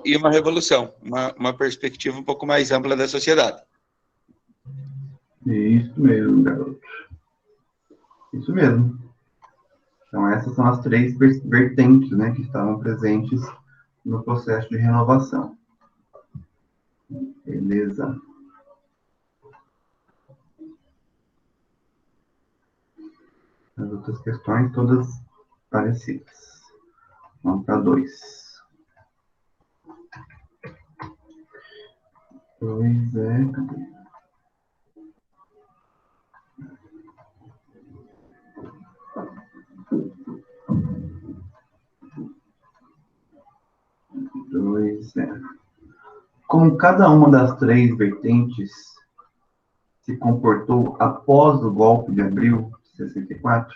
e uma revolução, uma perspectiva um pouco mais ampla da sociedade. Isso mesmo, garoto. Isso mesmo. Então, essas são as 3 vertentes, né, que estavam presentes no processo de renovação. Beleza. As outras questões, todas parecidas. Vamos para 2. 2 cadê? Como cada uma das 3 vertentes se comportou após o golpe de abril de 64?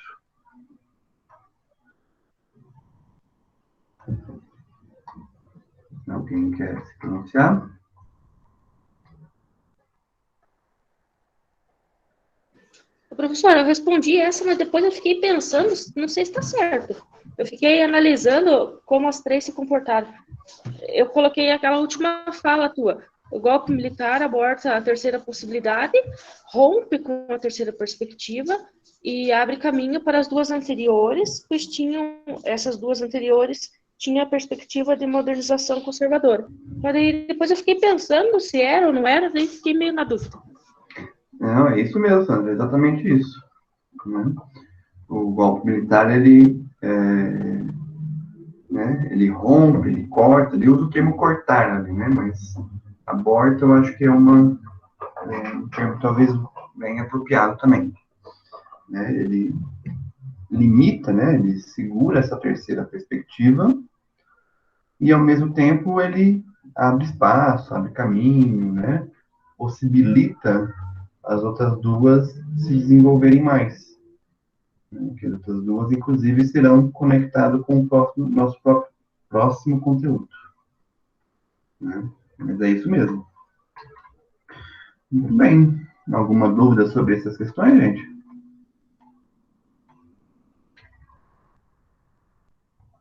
Alguém quer se pronunciar? Professor, eu respondi essa, mas depois eu fiquei pensando, não sei se está certo. Eu fiquei analisando como as 3 se comportaram. Eu coloquei aquela última fala tua. O golpe militar aborta a terceira possibilidade, rompe com a terceira perspectiva e abre caminho para as 2 anteriores, pois essas 2 anteriores tinham a perspectiva de modernização conservadora. Mas aí, depois eu fiquei pensando se era ou não era, daí fiquei meio na dúvida. Não, é isso mesmo, Sandra, é exatamente isso. Né? O golpe militar, ele rompe, ele corta, ele usa o termo cortar ali, né? Mas aborta eu acho que é um termo talvez bem apropriado também. Né? Ele limita, né? Ele segura essa terceira perspectiva e, ao mesmo tempo, ele abre espaço, abre caminho, né? Possibilita as outras 2 se desenvolverem mais. Porque as outras 2, inclusive, serão conectadas com o nosso próximo conteúdo. Né? Mas é isso mesmo. Muito bem. Alguma dúvida sobre essas questões, gente?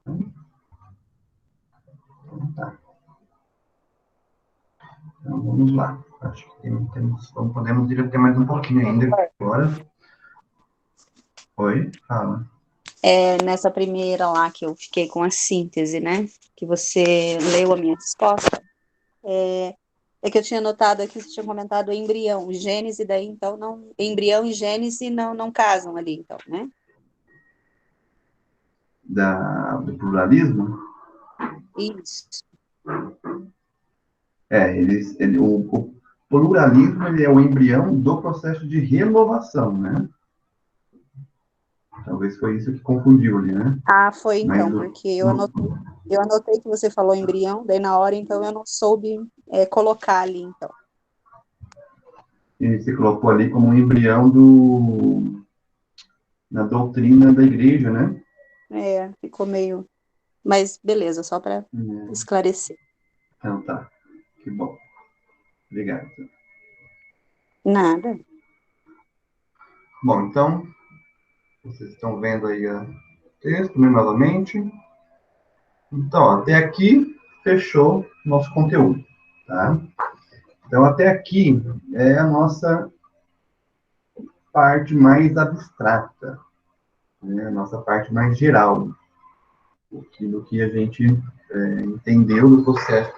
Então, tá. Então, vamos lá. Acho que podemos ir até mais um pouquinho ainda agora. Oi, fala. Nessa primeira lá que eu fiquei com a síntese, né? Que você leu a minha resposta. É que eu tinha notado aqui, você tinha comentado embrião, gênese, daí então não. Embrião e gênese não casam ali, então, né? Do pluralismo? Isso. O pluralismo ele é o embrião do processo de renovação, né? Talvez foi isso que confundiu ali, né? Ah, foi então, porque eu anotei que você falou embrião, daí na hora, então, eu não soube colocar ali, então. E você colocou ali como um embrião na doutrina da igreja, né? Ficou meio... Mas beleza, só para esclarecer. Então tá. Que bom. Obrigado. Nada. Bom, então, vocês estão vendo aí o texto, né, novamente. Então, até aqui, fechou nosso conteúdo, tá? Então, até aqui é a nossa parte mais abstrata, né? A nossa parte mais geral, aquilo que a gente entendeu do processo,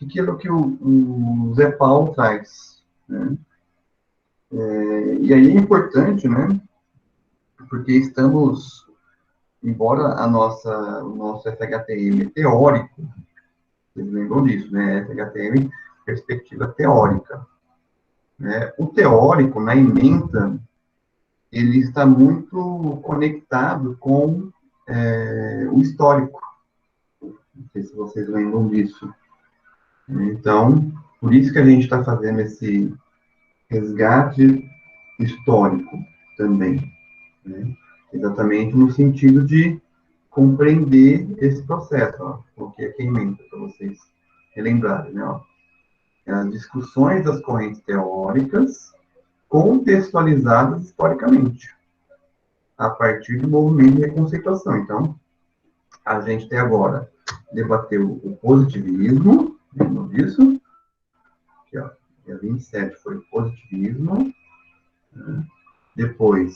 aquilo que o Zé Paulo traz, né? E aí é importante, né? Porque estamos, embora o nosso FHTM teórico, vocês lembram disso, né? FHTM, perspectiva teórica, né? O teórico, na ementa, ele está muito conectado com o histórico. Não sei se vocês lembram disso. Então, por isso que a gente está fazendo esse resgate histórico também, né? Exatamente no sentido de compreender esse processo, ó, porque aqui emenda para vocês relembrarem, né? Ó, as discussões das correntes teóricas contextualizadas historicamente, a partir do movimento de reconceituação. Então, a gente tem agora debateu o positivismo, lembram disso? Aqui, ó, dia 27 foi o positivismo, né? Depois,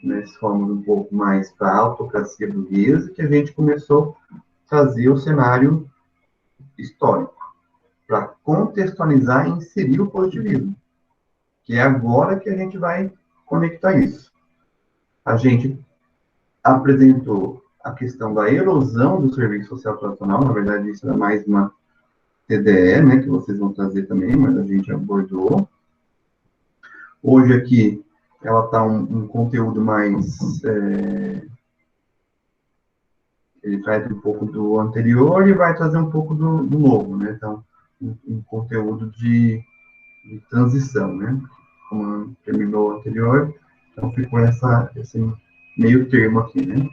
nós fomos um pouco mais para a autocracia burguesa, que a gente começou a fazer o cenário histórico, para contextualizar e inserir o positivismo, que é agora que a gente vai conectar isso. A gente apresentou a questão da erosão do serviço social tradicional, na verdade isso é mais uma TDE, né, que vocês vão trazer também, mas a gente abordou. Hoje aqui, ela está um conteúdo mais... ele traz um pouco do anterior e vai trazer um pouco do novo, né? Então, um conteúdo de transição, né? Como terminou o anterior, então ficou esse meio termo aqui, né?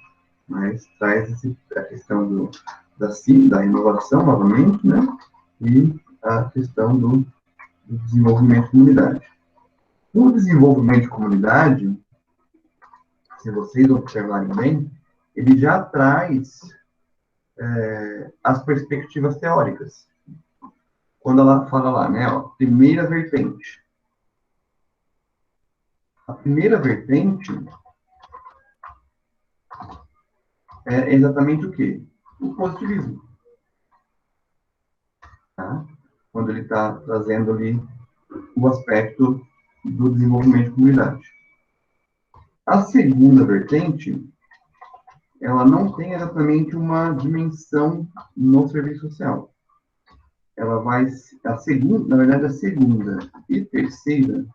Mas traz a questão da inovação, novamente, né? E a questão do desenvolvimento de comunidade. O desenvolvimento de comunidade, se vocês observarem bem, ele já traz as perspectivas teóricas. Quando ela fala lá, né, ó, primeira vertente. A primeira vertente é exatamente o quê? O positivismo. Tá? Quando ele está trazendo ali o aspecto do desenvolvimento de comunidade. A segunda vertente, ela não tem exatamente uma dimensão no serviço social. Ela vai, a segunda, na verdade, a segunda e terceira,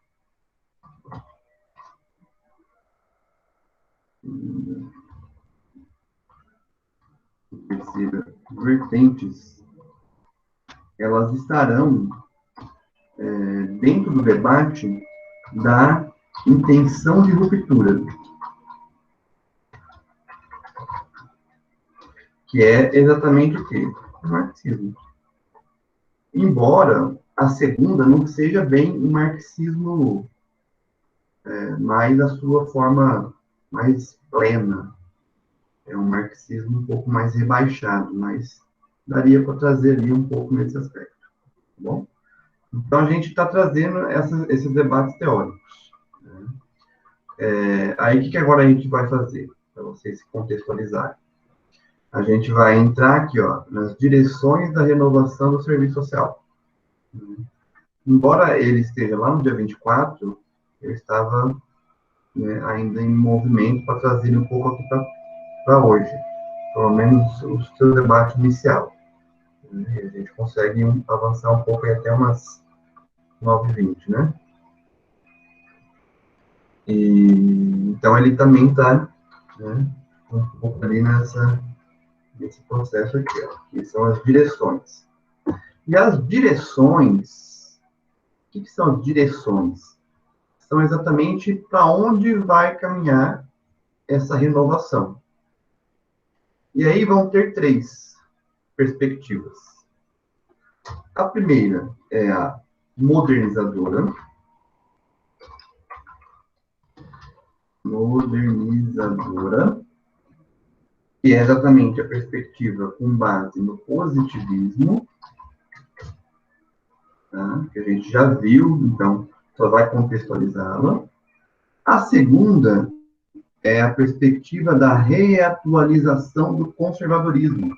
vertentes, elas estarão dentro do debate da intenção de ruptura, que é exatamente o quê? O marxismo. Embora a segunda não seja bem o marxismo mais a sua forma mais plena. É um marxismo um pouco mais rebaixado, mas daria para trazer ali um pouco nesse aspecto. Tá bom? Então, a gente está trazendo esses debates teóricos. Né? Aí, o que agora a gente vai fazer? Para vocês se contextualizarem. A gente vai entrar aqui, ó, nas direções da renovação do serviço social. Embora ele esteja lá no dia 24, eu estava ainda em movimento para trazer um pouco aqui para hoje. Pelo menos o seu debate inicial. E a gente consegue avançar um pouco até umas 9h20, né? Então, ele também está um pouco ali nesse processo aqui, ó, que são as direções. E as direções, o que são as direções? São exatamente para onde vai caminhar essa renovação. E aí vão ter 3 perspectivas. A primeira é a modernizadora. Modernizadora, que é exatamente a perspectiva com base no positivismo, tá? Que a gente já viu, então só vai contextualizá-la. A segunda é a perspectiva da reatualização do conservadorismo.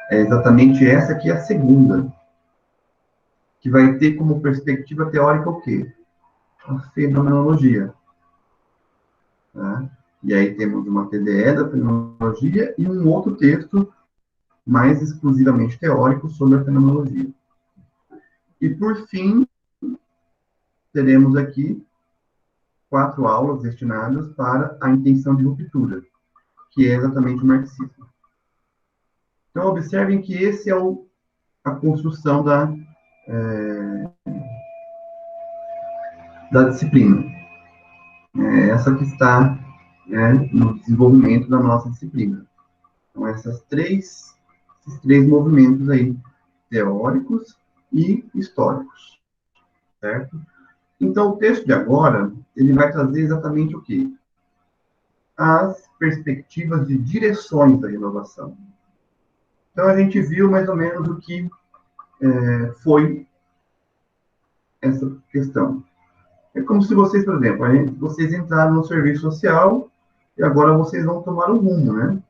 É exatamente essa que é a segunda, que vai ter como perspectiva teórica o quê? A fenomenologia. Tá? E aí temos uma TDE da fenomenologia e um outro texto mais exclusivamente teórico sobre a fenomenologia. E, por fim, teremos aqui 4 aulas destinadas para a intenção de ruptura, que é exatamente o marxismo. Então, observem que esse é a construção da disciplina. É essa que está, né, no desenvolvimento da nossa disciplina. Então, esses três movimentos aí, teóricos e históricos, certo? Então, o texto de agora, ele vai trazer exatamente o quê? As perspectivas de direções da inovação. Então, a gente viu mais ou menos o que foi essa questão. É como se vocês, por exemplo, vocês entraram no serviço social e agora vocês vão tomar um rumo, né?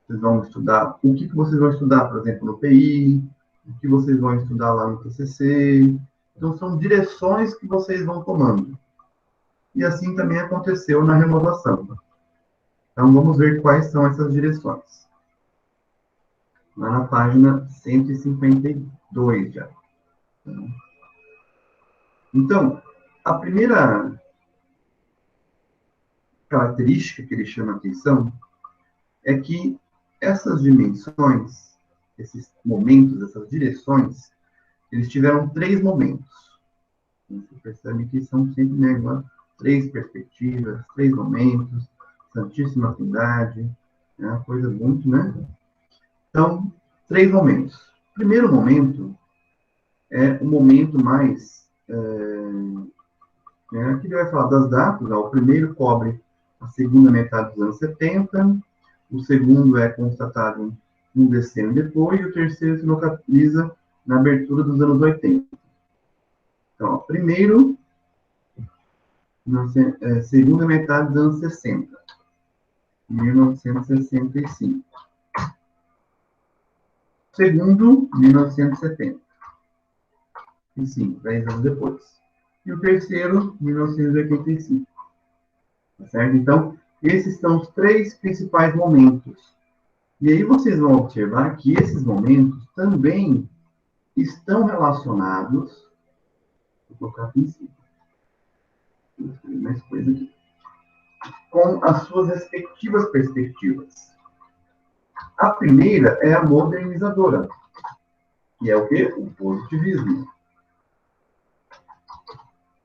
Vocês vão estudar, o que vocês vão estudar, por exemplo, no PI, o que vocês vão estudar lá no TCC. Então, são direções que vocês vão tomando. E assim também aconteceu na renovação. Então, vamos ver quais são essas direções. Lá na página 152 já. Então, a primeira característica que ele chama a atenção é que essas dimensões, esses momentos, essas direções, eles tiveram 3 momentos. Você percebe que são sempre, né, 3 perspectivas, 3 momentos, Santíssima Trindade, é uma coisa muito, né? Então, 3 momentos. O primeiro momento é o momento mais... aqui ele vai falar das datas, o primeiro cobre a segunda metade dos anos 70, o segundo é constatado um decênio depois, e o terceiro se localiza na abertura dos anos 80. Então, primeiro, segunda metade dos anos 60, 1965. Segundo, 1970. E 5, 10 anos depois. E o terceiro, 1985. Tá certo? Então, esses são os 3 principais momentos. E aí vocês vão observar que esses momentos também estão relacionados. Vou colocar aqui em cima. Vou escrever mais coisa aqui. Com as suas respectivas perspectivas. A primeira é a modernizadora, que é o quê? O positivismo.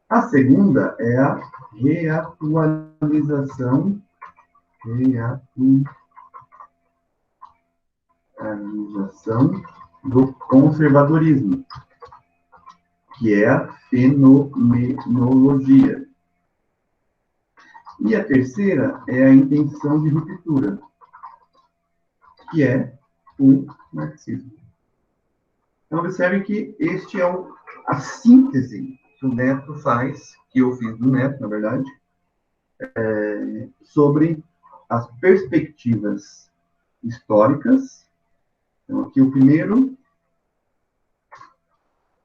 A segunda é a reatualização do conservadorismo, que é a fenomenologia. E a terceira é a intenção de ruptura, que é o marxismo. Então, observe que este é a síntese que o Neto faz, que eu fiz do Neto, na verdade, sobre as perspectivas históricas. Então, aqui o primeiro,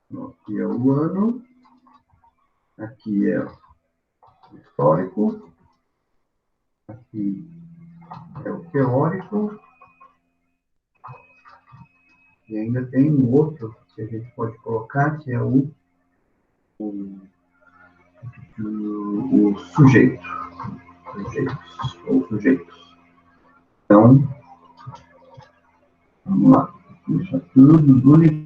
aqui é o ano, aqui é o histórico, aqui é o teórico, e ainda tem um outro que a gente pode colocar, que é o sujeito. Sujeitos. Então, vamos lá. Deixa tudo bonito.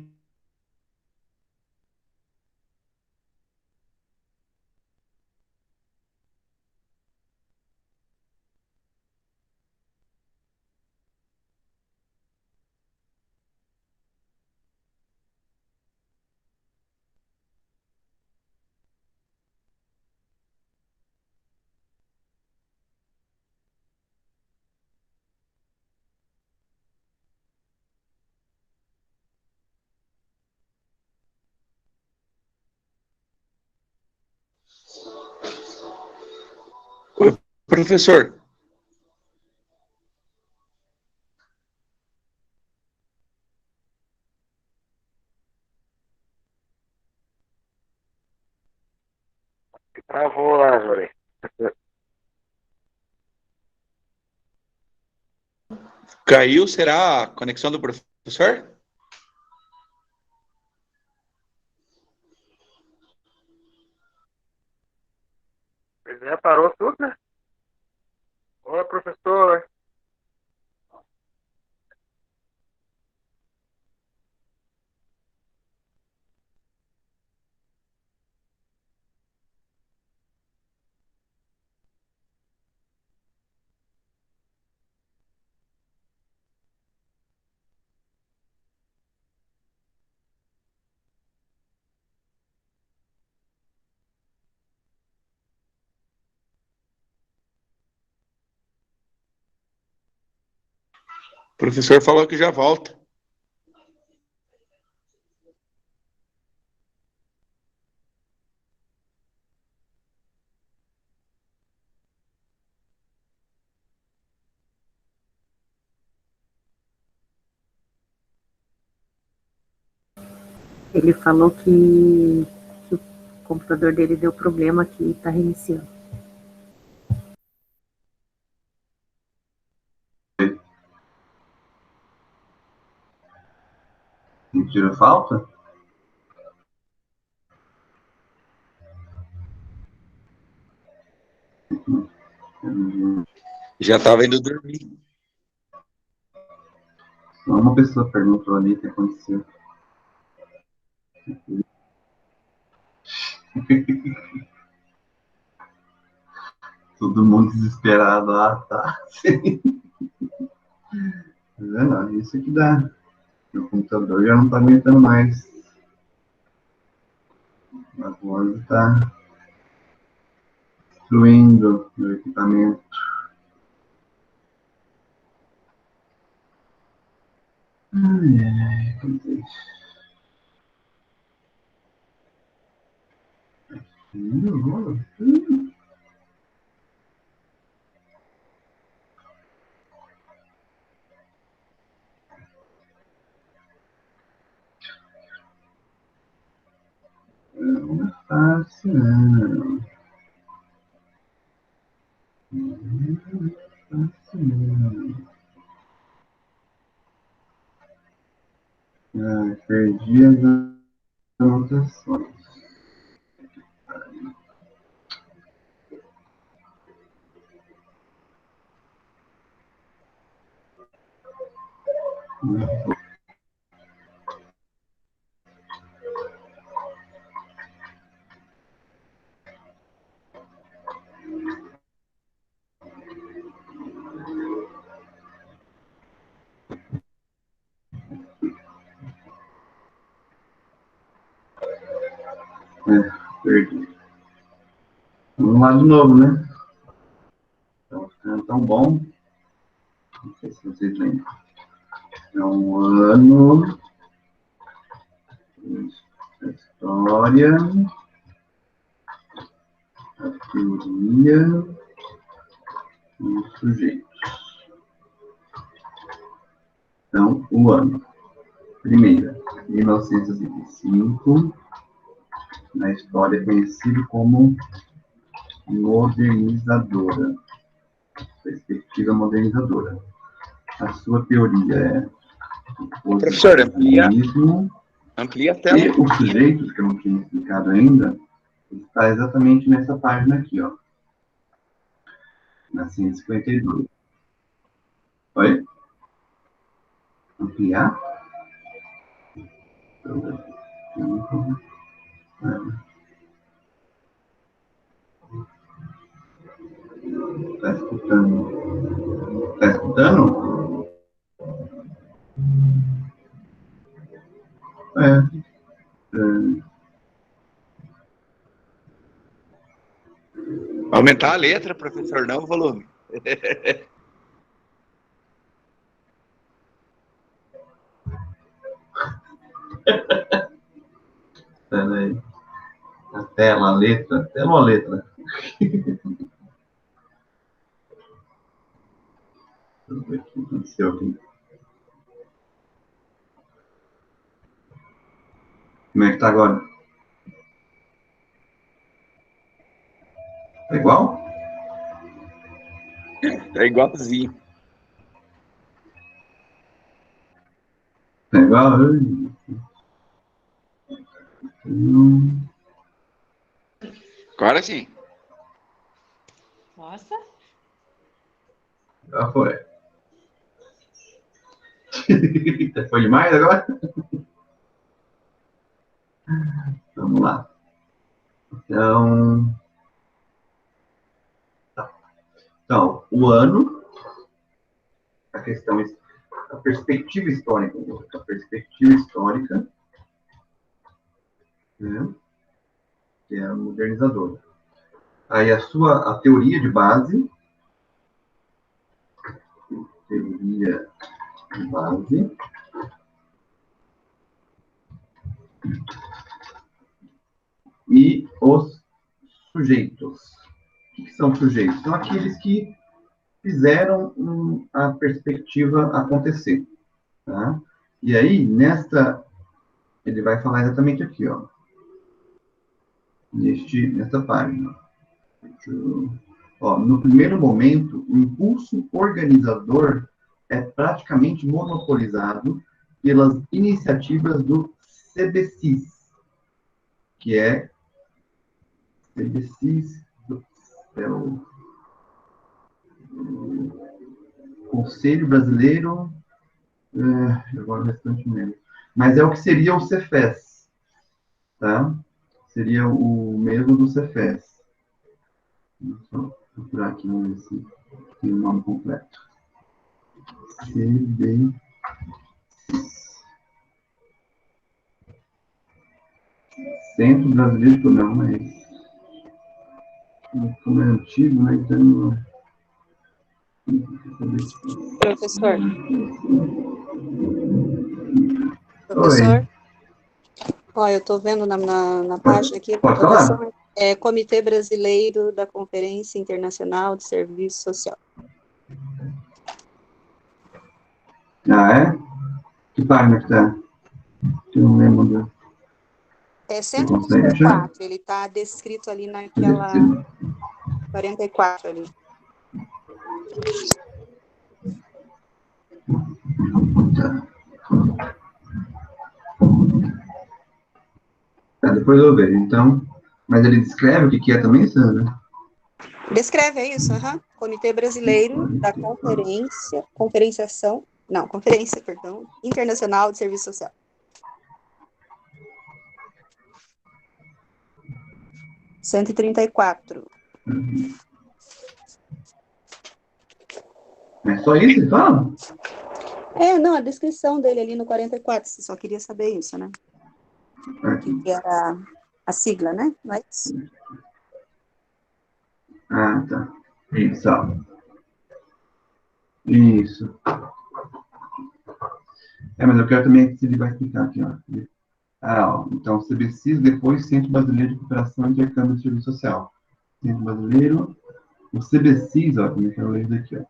professor. Travou lá, Jorei. Caiu, será a conexão do professor? Pois é, parou tudo, né? Olá, professor. O professor falou que já volta. Ele falou que o computador dele deu problema, que está reiniciando. Mentira, falta? Já estava indo dormir. Uma pessoa perguntou ali o que aconteceu. Todo mundo desesperado. Ah, tá. Sim. Não, isso que dá. O computador já não está aguentando mais. A voz está destruindo o equipamento. Ai, ai, não é fácil, não. Não é fácil, não. Ah, perdi as anotações. Perdi. Vamos lá de novo, né? Então, ficando tão bom. Não sei se vocês lembram. É um ano. A história. A teoria. E os sujeitos. Então, o ano. Primeira, 1965. Na história conhecido como modernizadora. Perspectiva modernizadora. A sua teoria é o Professor, amplia a tela. E os sujeitos, que eu não tinha explicado ainda, está exatamente nessa página aqui, ó. Na 152. Oi? Ampliar? Tá escutando? Tá escutando? Aumentar a letra, professor, não o volume. Peraí. A tela, a letra. Tela ou a letra? Deixa eu ver o que aconteceu aqui. Como é que tá agora? Tá igual? É igualzinho. Tá igual? Agora sim. Nossa. Já foi. Foi demais agora? Vamos lá. Então, então, o ano, a questão, a perspectiva histórica, né, que é a modernizadora. Aí a teoria de base, e os sujeitos. O que são sujeitos? São aqueles que fizeram a perspectiva acontecer. Tá? E aí, ele vai falar exatamente aqui, ó, nesta página. Ó, no primeiro momento, o impulso organizador é praticamente monopolizado pelas iniciativas do CBCIS, que é CBCIS, é o Conselho Brasileiro, agora o restante mesmo, mas é o que seria o Cefes, tá? Seria o mesmo do Cefes. Vou procurar aqui, vamos ver se tem o nome completo. CB. Centro Brasileiro de Programa, mas como é antigo, né? Então. Professor. Oi. Professor. Ó, eu estou vendo na página aqui, a Pode falar? população é Comitê Brasileiro da Conferência Internacional de Serviço Social. Ah, é? Que página que tá? Eu não lembro. É Você consegue achar? 134, ele está descrito ali naquela 44 ali. Tá, depois eu vejo. Então, mas ele descreve o que é também, Sandra? Descreve, é isso, Comitê Brasileiro da Conferência, Internacional de Serviço Social. Cento e 134. É só isso que ele fala? Não, a descrição dele ali no 44, você só queria saber isso, né? Que era a sigla, né? Mas... Ah, tá. Isso, ó. Isso. Mas eu quero também que ele vai explicar aqui, ó. Ó, então, CBCIS, depois Centro Brasileiro de Cooperação e Intercâmbio de Serviço Social. Centro Brasileiro, o CBCIS, ó, também quero ler isso aqui, ó.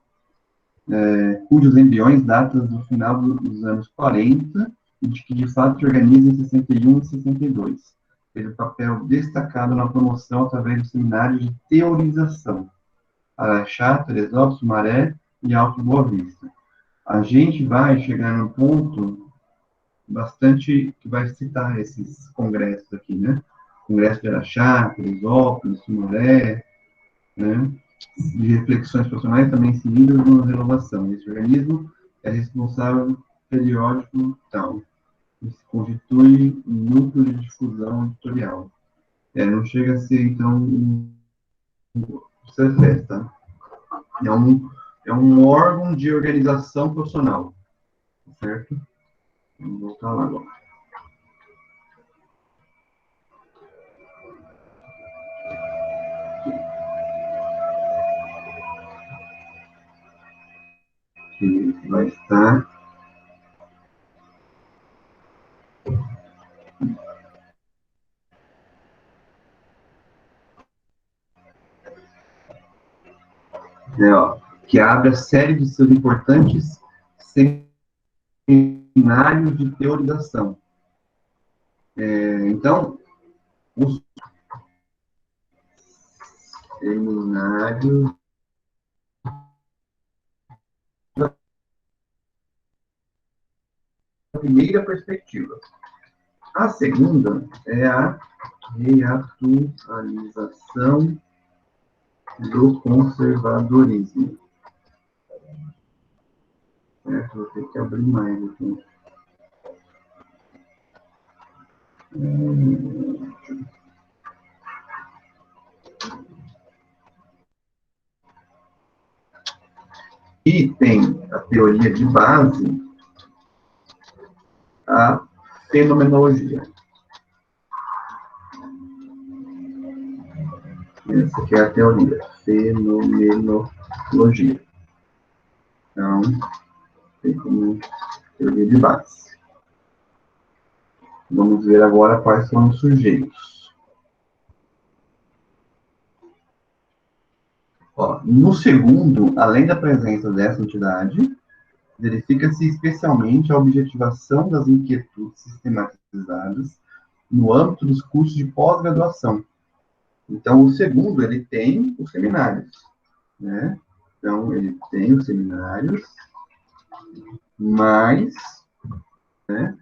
Cujos embriões datam do final dos anos 40 e de que, de fato, se organiza em 61 e 62. Teve um papel destacado na promoção através do seminário de teorização. Araxá, Teresópolis, Sumaré e Alto Boa Vista. A gente vai chegar num ponto bastante que vai citar esses congressos aqui, né? Congresso de Araxá, Teresópolis, Sumaré, né? De reflexões profissionais também inseridas na renovação. Esse organismo é responsável periódico tal. Se constitui um núcleo de difusão editorial. Não chega a ser, então, um CFS, tá? É um órgão de organização profissional, certo? Vamos voltar lá agora. Que vai estar... Ó. que abre a série de seus importantes seminários de teorização. Então, os seminários da primeira perspectiva. A segunda é a reatualização do conservadorismo. Vou ter que abrir mais aqui. E tem a teoria de base, a fenomenologia. Essa aqui é a teoria, fenomenologia. Então, tem como teoria de base. Vamos ver agora quais são os sujeitos. Ó, no segundo, além da presença dessa entidade, verifica-se especialmente a objetivação das inquietudes sistematizadas no âmbito dos cursos de pós-graduação. Então, o segundo, ele tem os seminários, né? Então, ele tem os seminários, mas, né,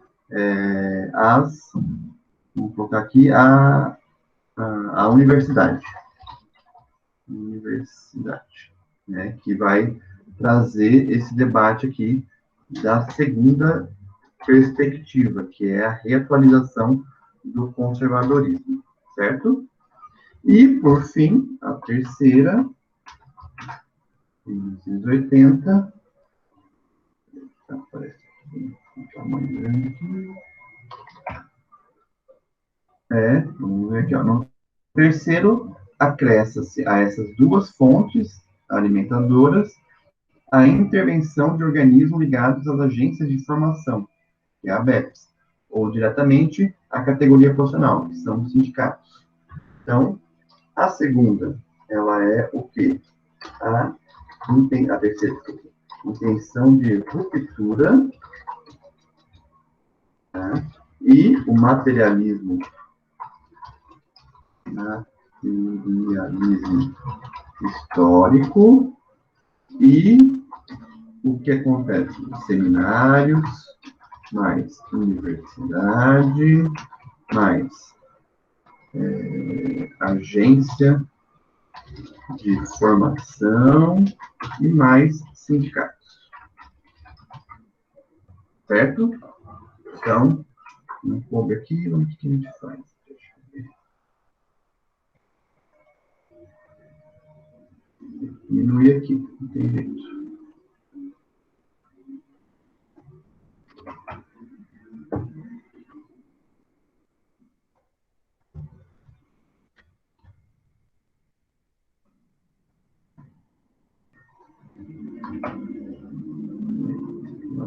vamos colocar aqui, a universidade. Universidade, né, que vai trazer esse debate aqui da segunda perspectiva, que é a reatualização do conservadorismo, certo? E, por fim, a terceira, em 1980, aparece aqui, um tamanho grande aqui. Vamos ver aqui, ó. No terceiro, acresce-se a essas duas fontes alimentadoras a intervenção de organismos ligados às agências de informação, que é a ABEPS, ou diretamente à categoria profissional, que são os sindicatos. Então, a segunda, ela é o quê? A terceira, intenção de ruptura, tá? E o materialismo histórico, e o que acontece? Seminários, mais universidade, mais agência de formação e mais sindicatos. Certo? Então, vamos pôr aqui, o que a gente faz? Diminuir aqui, não tem jeito.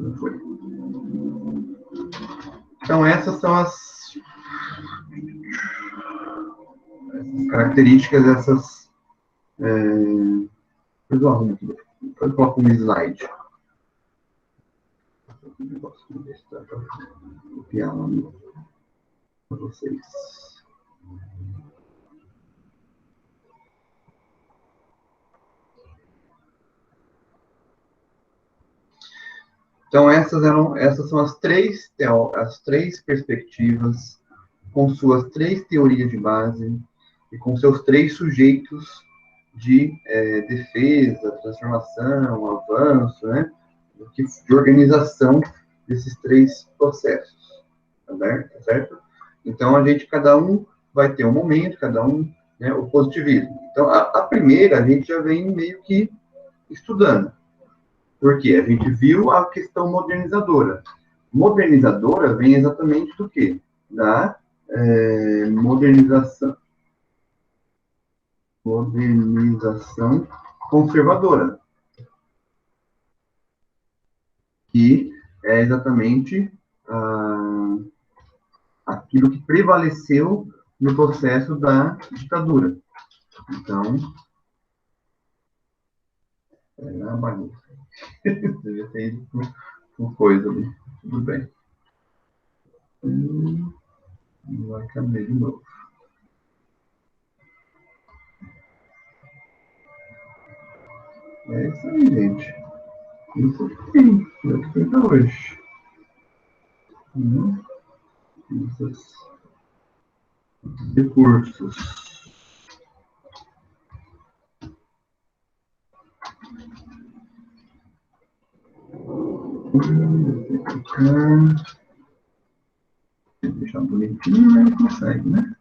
Não foi. Então, essas são as características dessas. Depois eu arrumo aqui. Depois eu coloco um slide. Vou ver se dá para copiar lá para vocês. Então, essas são as três perspectivas, com suas três teorias de base e com seus três sujeitos de defesa, transformação, avanço, né, de organização desses três processos, tá certo? Então, cada um vai ter um momento, cada um, né, o positivismo. Então, a primeira, a gente já vem meio que estudando. Porque a gente viu a questão modernizadora. Modernizadora vem exatamente do quê? Da modernização conservadora. Que é exatamente aquilo que prevaleceu no processo da ditadura. Então, É uma bagunça. Devia ter ido por coisa ali. Tudo bem. Vai caber de novo. É isso aí, gente. Isso aqui. É o que tem pra hoje. Esses recursos. Deixar bonitinho, mas não consegue, né?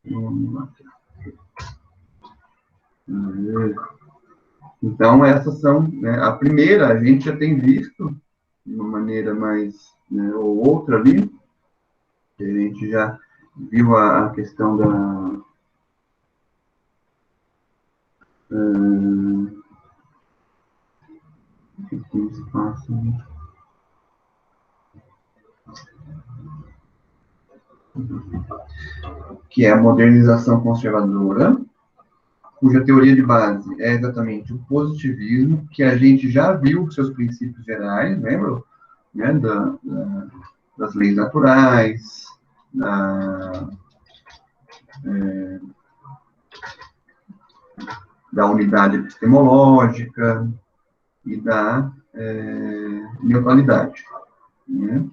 Vamos lá. Então, essas são, né, a primeira a gente já tem visto de uma maneira mais, né, ou outra ali, que a gente já viu a questão da espaço, que é a modernização conservadora, cuja teoria de base é exatamente o positivismo, que a gente já viu seus princípios gerais, lembra? Né, das leis naturais, da unidade epistemológica e da neutralidade. Né?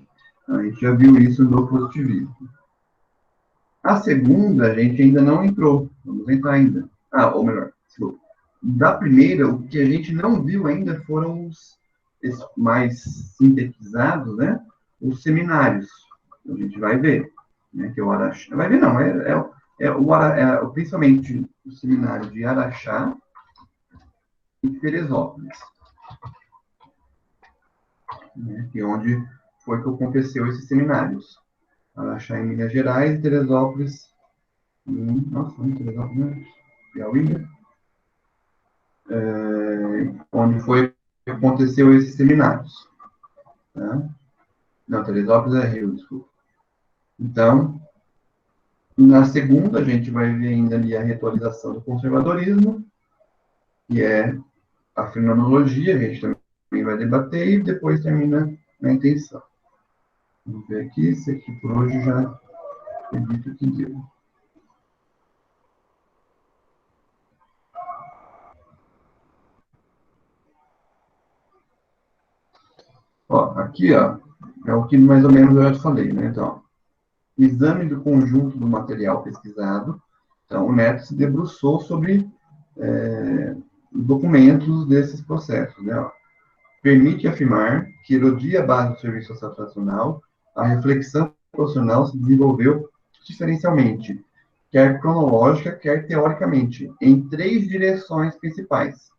A gente já viu isso no positivismo. A segunda, a gente ainda não entrou. Vamos entrar ainda. Ou melhor, da primeira, o que a gente não viu ainda foram os mais sintetizados, né? Os seminários. A gente vai ver. Né? Que é o Araxá. Vai ver, não. Principalmente o seminário de Araxá e Teresópolis. Né? Que é onde foi que aconteceu esses seminários. Araxá em Minas Gerais e Teresópolis em Teresópolis, né? Piauí, né? Onde foi que aconteceu esses seminários. Tá? Não, Teresópolis é Rio, desculpa. Então, na segunda, a gente vai ver ainda ali a reatualização do conservadorismo, que é a fenomenologia, a gente também vai debater, e depois termina na intenção. Vamos ver aqui, esse aqui por hoje já acredito que deu. Aqui, é o que mais ou menos eu já te falei, né? Então, exame do conjunto do material pesquisado. Então, o Neto se debruçou sobre documentos desses processos, né? Permite afirmar que erodia a base do serviço social tradicional, a reflexão profissional se desenvolveu diferencialmente, quer cronológica, quer teoricamente, em 3 direções principais,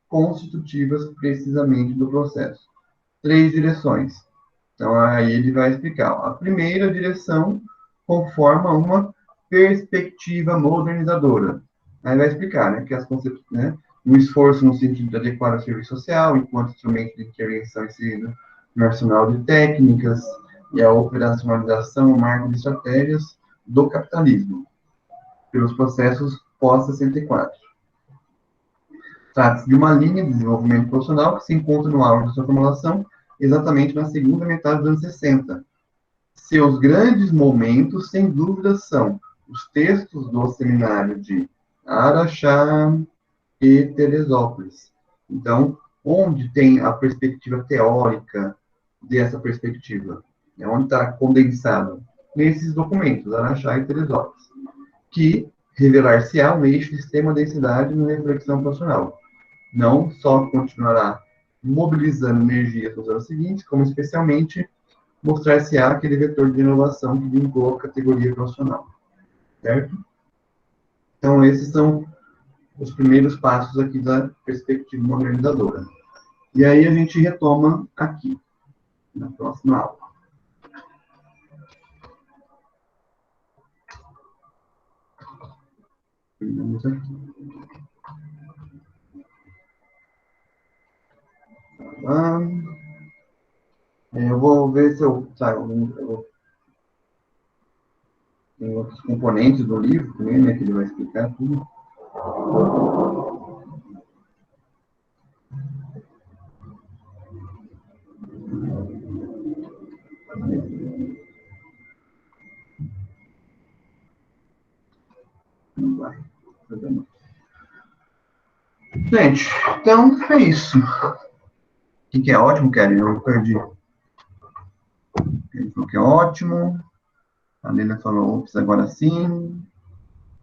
constitutivas precisamente do processo. 3 direções. Então, aí ele vai explicar. A primeira direção conforma uma perspectiva modernizadora. Aí vai explicar, né, que as concepções, né, um esforço no sentido de adequar o serviço social enquanto instrumento de intervenção inserido no arsenal de técnicas e a operacionalização, o marco de estratégias do capitalismo, pelos processos pós-64. Trata-se de uma linha de desenvolvimento profissional que se encontra no auge da sua formulação exatamente na segunda metade dos anos 60. Seus grandes momentos, sem dúvida, são os textos do seminário de Araxá e Teresópolis. Então, onde tem a perspectiva teórica dessa perspectiva? É onde está condensado? Nesses documentos, Araxá e Teresópolis, que revelar-se-á um eixo de extrema densidade na reflexão profissional. Não só continuará mobilizando energias nos anos seguintes, como especialmente mostrar-se-á aquele vetor de inovação que vinculou a categoria profissional. Certo? Então, esses são os primeiros passos aqui da perspectiva modernizadora. E aí a gente retoma aqui, na próxima aula. Terminamos aqui. Eu vou ver se eu saio. Tem outros componentes do livro também, né, que ele vai explicar tudo. Não vai. Gente, então é isso. O que é ótimo, Kelly? Eu perdi. Ele falou que é ótimo. A Leila falou, ops, agora sim.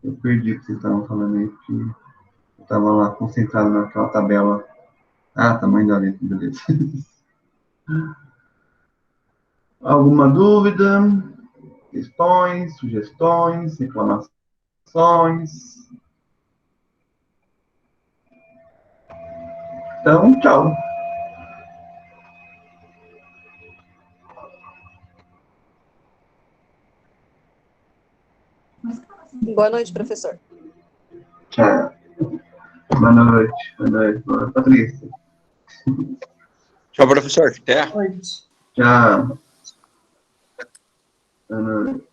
Eu perdi o que vocês estavam falando aí, porque eu estava lá concentrado naquela tabela. Ah, tamanho da letra, beleza. Alguma dúvida? Questões, sugestões, reclamações? Então, tchau. Boa noite, professor. Tchau. Boa noite. Boa noite. Boa noite, Patrícia. Tchau, professor. Até. Noite. Tchau. Boa noite.